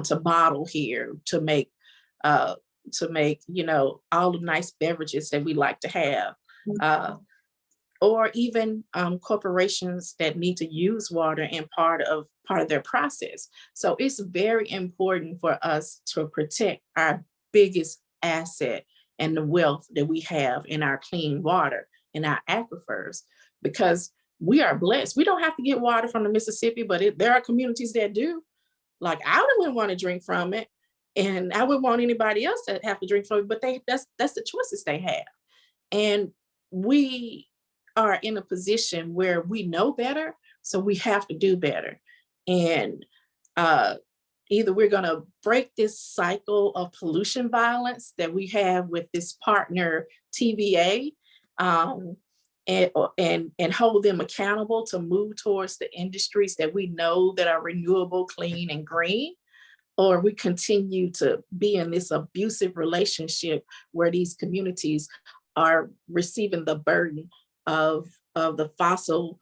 to bottle here, to make all the nice beverages that we like to have. Or even corporations that need to use water in part of their process. So it's very important for us to protect our biggest asset and the wealth that we have in our clean water, in our aquifers, because we are blessed. We don't have to get water from the Mississippi, but there are communities that do. Like, I wouldn't want to drink from it, and I wouldn't want anybody else to have to drink from it, but that's the choices they have. And we are in a position where we know better, so we have to do better. And either we're going to break this cycle of pollution violence that we have with this partner TVA, and hold them accountable to move towards the industries that we know that are renewable, clean, and green, or we continue to be in this abusive relationship where these communities are receiving the burden of the fossil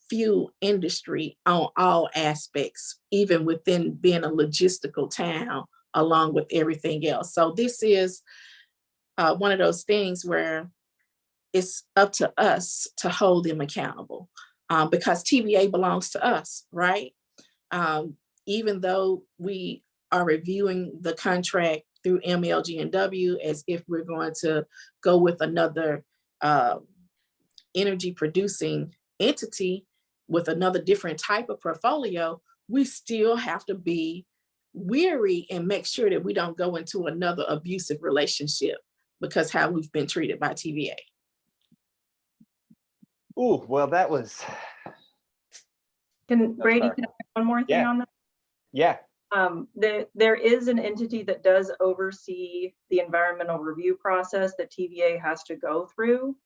fuel industry on all aspects, even within being a logistical town, along with everything else. So this is one of those things where it's up to us to hold them accountable, because TVA belongs to us, right? Even though we are reviewing the contract through MLG&W as if we're going to go with another energy producing entity with another different type of portfolio, we still have to be wary and make sure that we don't go into another abusive relationship because how we've been treated by TVA. Ooh, well, that was. Brady, sorry. can I add one more thing Yeah. on that? Yeah. There is an entity that does oversee the environmental review process that TVA has to go through.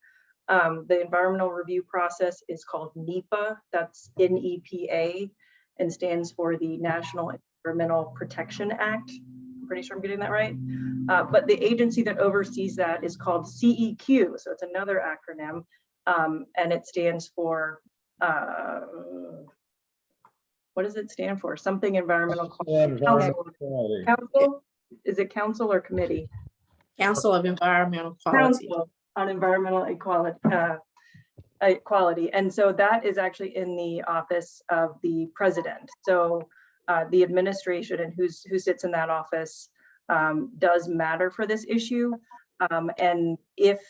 The environmental review process is called NEPA, that's NEPA, and stands for the National Environmental Protection Act. I'm pretty sure I'm getting that right. But the agency that oversees that is called CEQ, so it's another acronym, and it stands for, what does it stand for? Something environmental. Council? Is it council or committee? Council of Environmental Quality. Council on Environmental Equality. And so that is actually in the office of the president. So the administration and who sits in that office does matter for this issue. And if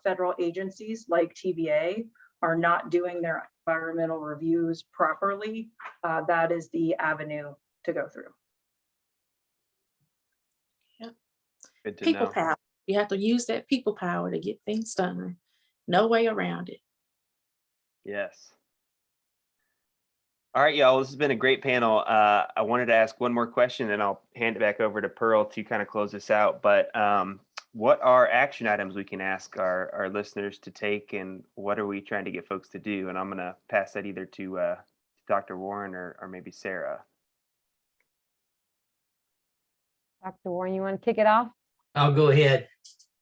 federal agencies like TVA are not doing their environmental reviews properly, that is the avenue to go through. Yep. Good to People know. power. You have to use that people power to get things done. No way around it. Yes. All right, y'all, this has been a great panel. I wanted to ask one more question and I'll hand it back over to Pearl to kind of close this out. But what are action items we can ask our listeners to take, and what are we trying to get folks to do? And I'm going to pass that either to Dr. Warren or maybe Sarah. Dr. Warren, you want to kick it off? I'll go ahead.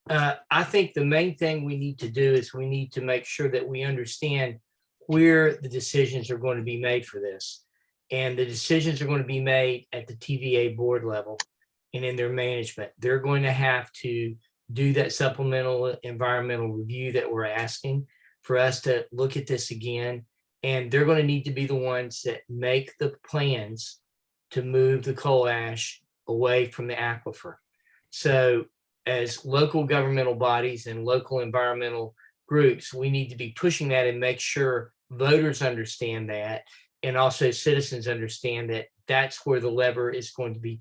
I think the main thing we need to do is we need to make sure that we understand where the decisions are going to be made for this. And the decisions are going to be made at the TVA board level and in their management. They're going to have to do that supplemental environmental review that we're asking for us to look at this again. And they're going to need to be the ones that make the plans to move the coal ash away from the aquifer. So as local governmental bodies and local environmental groups, we need to be pushing that and make sure voters understand that, and also citizens understand that that's where the lever is going to be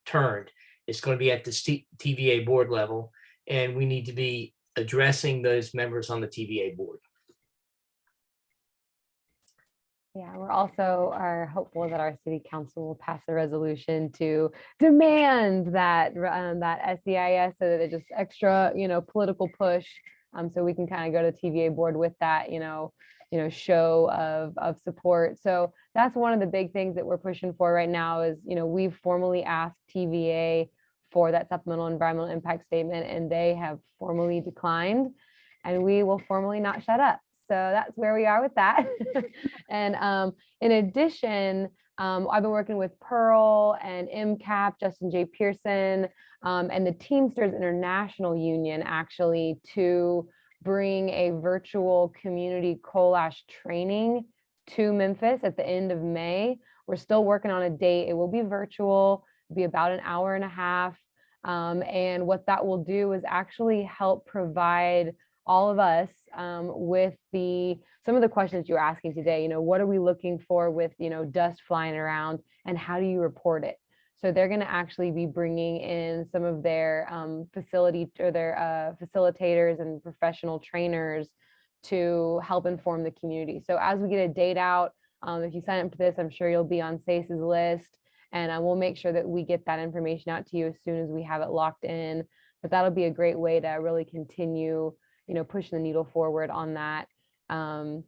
turned. It's going to be at the TVA board level, and we need to be addressing those members on the TVA board. Yeah, we're also are hopeful that our city council will pass a resolution to demand that that SEIS, so that it just extra, political push, so we can kind of go to TVA board with that, show of support. So that's one of the big things that we're pushing for right now is, we've formally asked TVA for that supplemental environmental impact statement, and they have formally declined, and we will formally not shut up. So that's where we are with that. And in addition, I've been working with Pearl and MCAP, Justin J. Pearson, and the Teamsters International Union actually to bring a virtual community coal ash training to Memphis at the end of May. We're still working on a date. It will be virtual, it'll be about an hour and a half. And what that will do is actually help provide all of us with some of the questions you're asking today. What are we looking for with dust flying around, and how do you report it? So they're going to actually be bringing in some of their facilitators and professional trainers to help inform the community. So as we get a date out, if you sign up for this, I'm sure you'll be on SACE's list, and we'll make sure that we get that information out to you as soon as we have it locked in. But that'll be a great way to really continue pushing the needle forward on that, and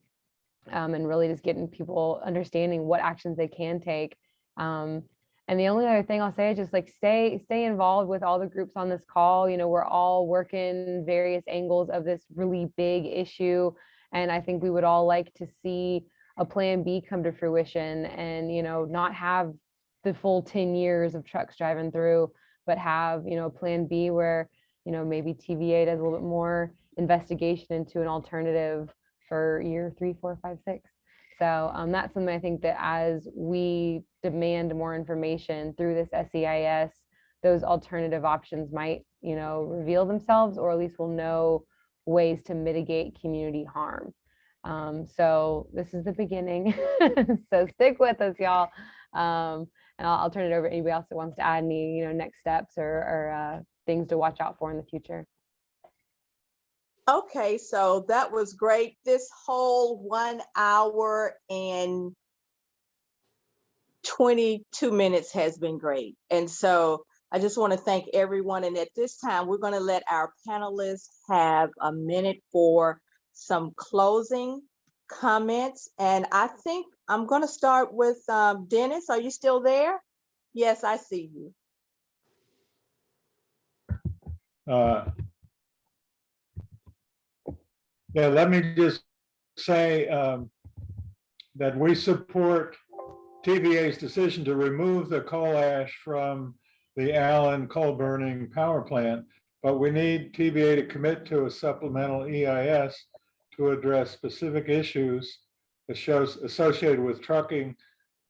really just getting people understanding what actions they can take. And the only other thing I'll say is just like stay involved with all the groups on this call. We're all working various angles of this really big issue, and I think we would all like to see a plan B come to fruition, and not have the full 10 years of trucks driving through, but have plan B where maybe TVA does a little bit more investigation into an alternative for year 3, 4, 5, 6. So that's something I think that as we demand more information through this SEIS, those alternative options might, reveal themselves, or at least we'll know ways to mitigate community harm. So this is the beginning. So stick with us, y'all. And I'll turn it over to anybody else that wants to add any, next steps or things to watch out for in the future. Okay, so that was great. This whole 1 hour and 22 minutes has been great. And so I just want to thank everyone. And at this time, we're going to let our panelists have a minute for some closing comments. And I think I'm going to start with Dennis. Are you still there? Yes, I see you. Yeah, let me just say that we support TVA's decision to remove the coal ash from the Allen coal burning power plant, but we need TVA to commit to a supplemental EIS to address specific issues associated with trucking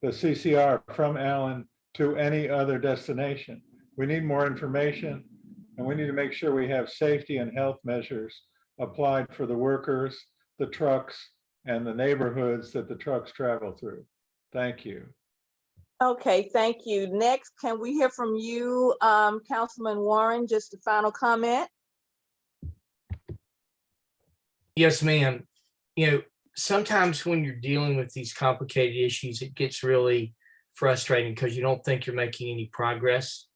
the CCR from Allen to any other destination. We need more information, and we need to make sure we have safety and health measures applied for the workers, the trucks, and the neighborhoods that the trucks travel through. Thank you. Okay, thank you. Next, can we hear from you, Councilman Warren, just a final comment? Yes, ma'am. Sometimes when you're dealing with these complicated issues, it gets really frustrating because you don't think you're making any progress.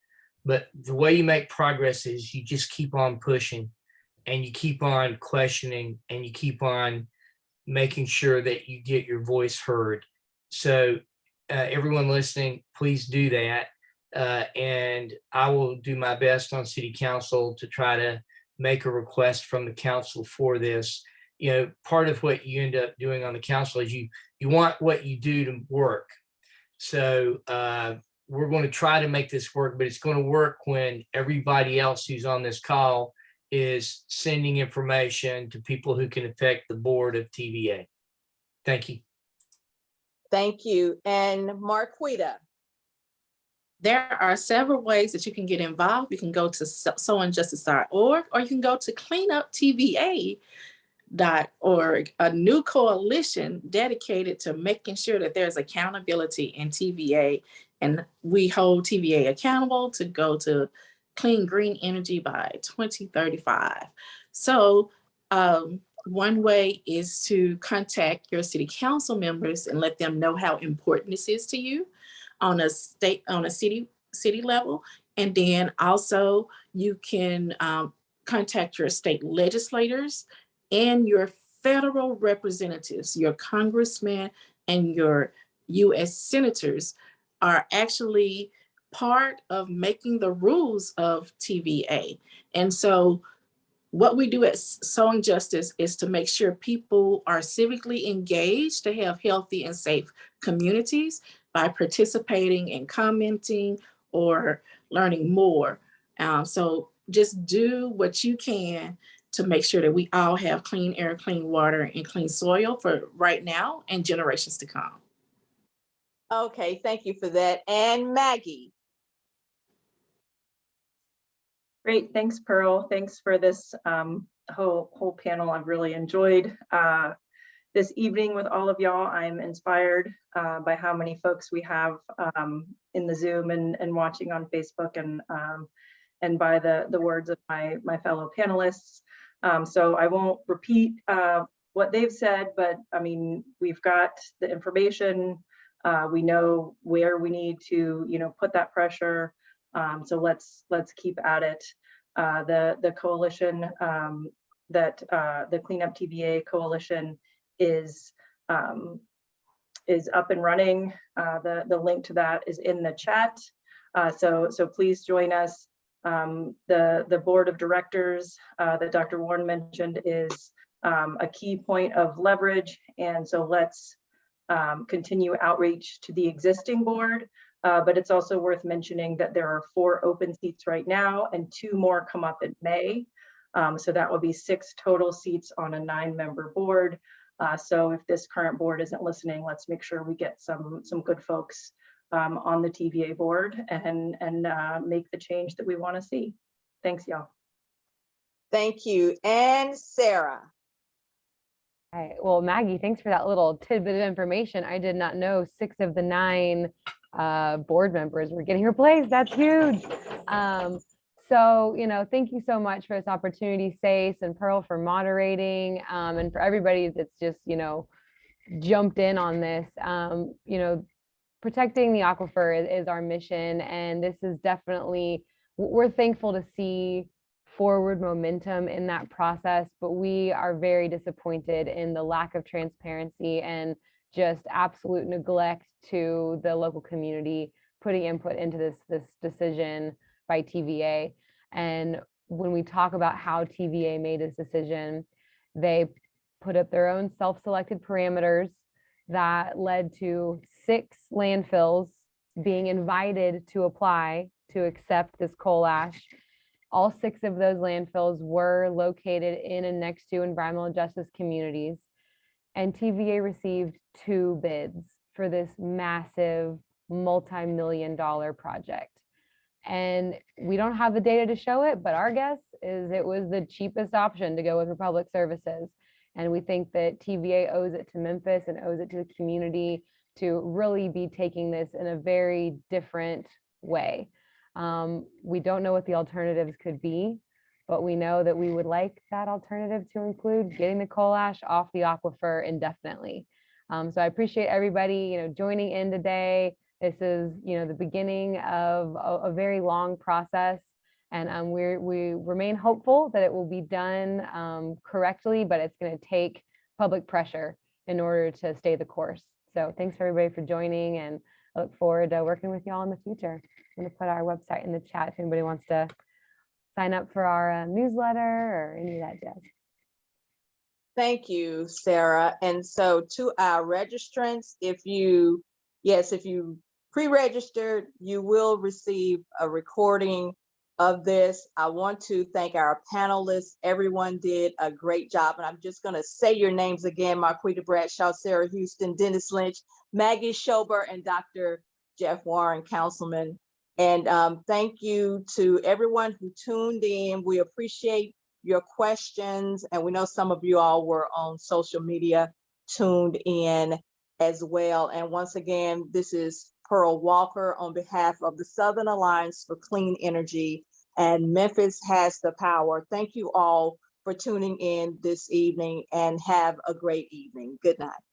But the way you make progress is you just keep on pushing, and you keep on questioning, and you keep on making sure that you get your voice heard. So everyone listening, please do that. And I will do my best on city council to try to make a request from the council for this. Part of what you end up doing on the council is you want what you do to work. So we're going to try to make this work, but it's going to work when everybody else who's on this call is sending information to people who can affect the board of TVA. Thank you. Thank you. And Marquita. There are several ways that you can get involved. You can go to sowingjustice.org, or you can go to cleanuptva.com. .org, a new coalition dedicated to making sure that there's accountability in TVA, and we hold TVA accountable to go to clean green energy by 2035. So one way is to contact your city council members and let them know how important this is to you on a city level. And then also you can contact your state legislators and your federal representatives. Your congressmen and your US senators are actually part of making the rules of TVA. And so what we do at Sowing Justice is to make sure people are civically engaged to have healthy and safe communities by participating and commenting or learning more. So just do what you can to make sure that we all have clean air, clean water, and clean soil for right now and generations to come. Okay, thank you for that. And Maggie. Great, thanks, Pearl. Thanks for this whole panel. I've really enjoyed this evening with all of y'all. I'm inspired by how many folks we have in the Zoom and watching on Facebook, and by the words of my fellow panelists. So I won't repeat what they've said, but I mean, we've got the information. We know where we need to, put that pressure. So let's keep at it. The coalition that the Cleanup TVA coalition is up and running. The link to that is in the chat. So please join us. The board of directors that Dr. Warren mentioned is a key point of leverage. And so let's continue outreach to the existing board. But it's also worth mentioning that there are 4 open seats right now and 2 more come up in May. So that will be 6 total seats on a 9-member board. So if this current board isn't listening, let's make sure we get some good folks on the TVA board and make the change that we want to see. Thanks, y'all. Thank you. And Sarah. All right. Well, Maggie, thanks for that little tidbit of information. I did not know 6 of the 9 board members were getting replaced. That's huge. So, thank you so much for this opportunity, SACE and Pearl, for moderating, and for everybody that's just, jumped in on this. Protecting the aquifer is our mission, and this is definitely, we're thankful to see forward momentum in that process, but we are very disappointed in the lack of transparency and just absolute neglect to the local community putting input into this decision by TVA. And when we talk about how TVA made this decision, they put up their own self-selected parameters that led to 6 landfills being invited to apply to accept this coal ash. All 6 of those landfills were located in and next to environmental justice communities. And TVA received 2 bids for this massive multi-million-dollar project. And we don't have the data to show it, but our guess is it was the cheapest option to go with Republic Services. And we think that TVA owes it to Memphis and owes it to the community to really be taking this in a very different way. We don't know what the alternatives could be, but we know that we would like that alternative to include getting the coal ash off the aquifer indefinitely. So I appreciate everybody, joining in today. This is, the beginning of a very long process, and we remain hopeful that it will be done correctly, but it's going to take public pressure in order to stay the course. So thanks everybody for joining, and I look forward to working with y'all in the future. I'm going to put our website in the chat if anybody wants to sign up for our newsletter or any of that jazz. Thank you, Sarah. And so to our registrants, if you pre-registered, you will receive a recording of this. I want to thank our panelists. Everyone did a great job. And I'm just going to say your names again: Marquita Bradshaw, Sarah Houston, Dennis Lynch, Maggie Shober, and Dr. Jeff Warren, Councilman. And thank you to everyone who tuned in. We appreciate your questions. And we know some of you all were on social media tuned in as well. And once again, this is Pearl Walker on behalf of the Southern Alliance for Clean Energy, and Memphis has the power. Thank you all for tuning in this evening, and have a great evening. Good night.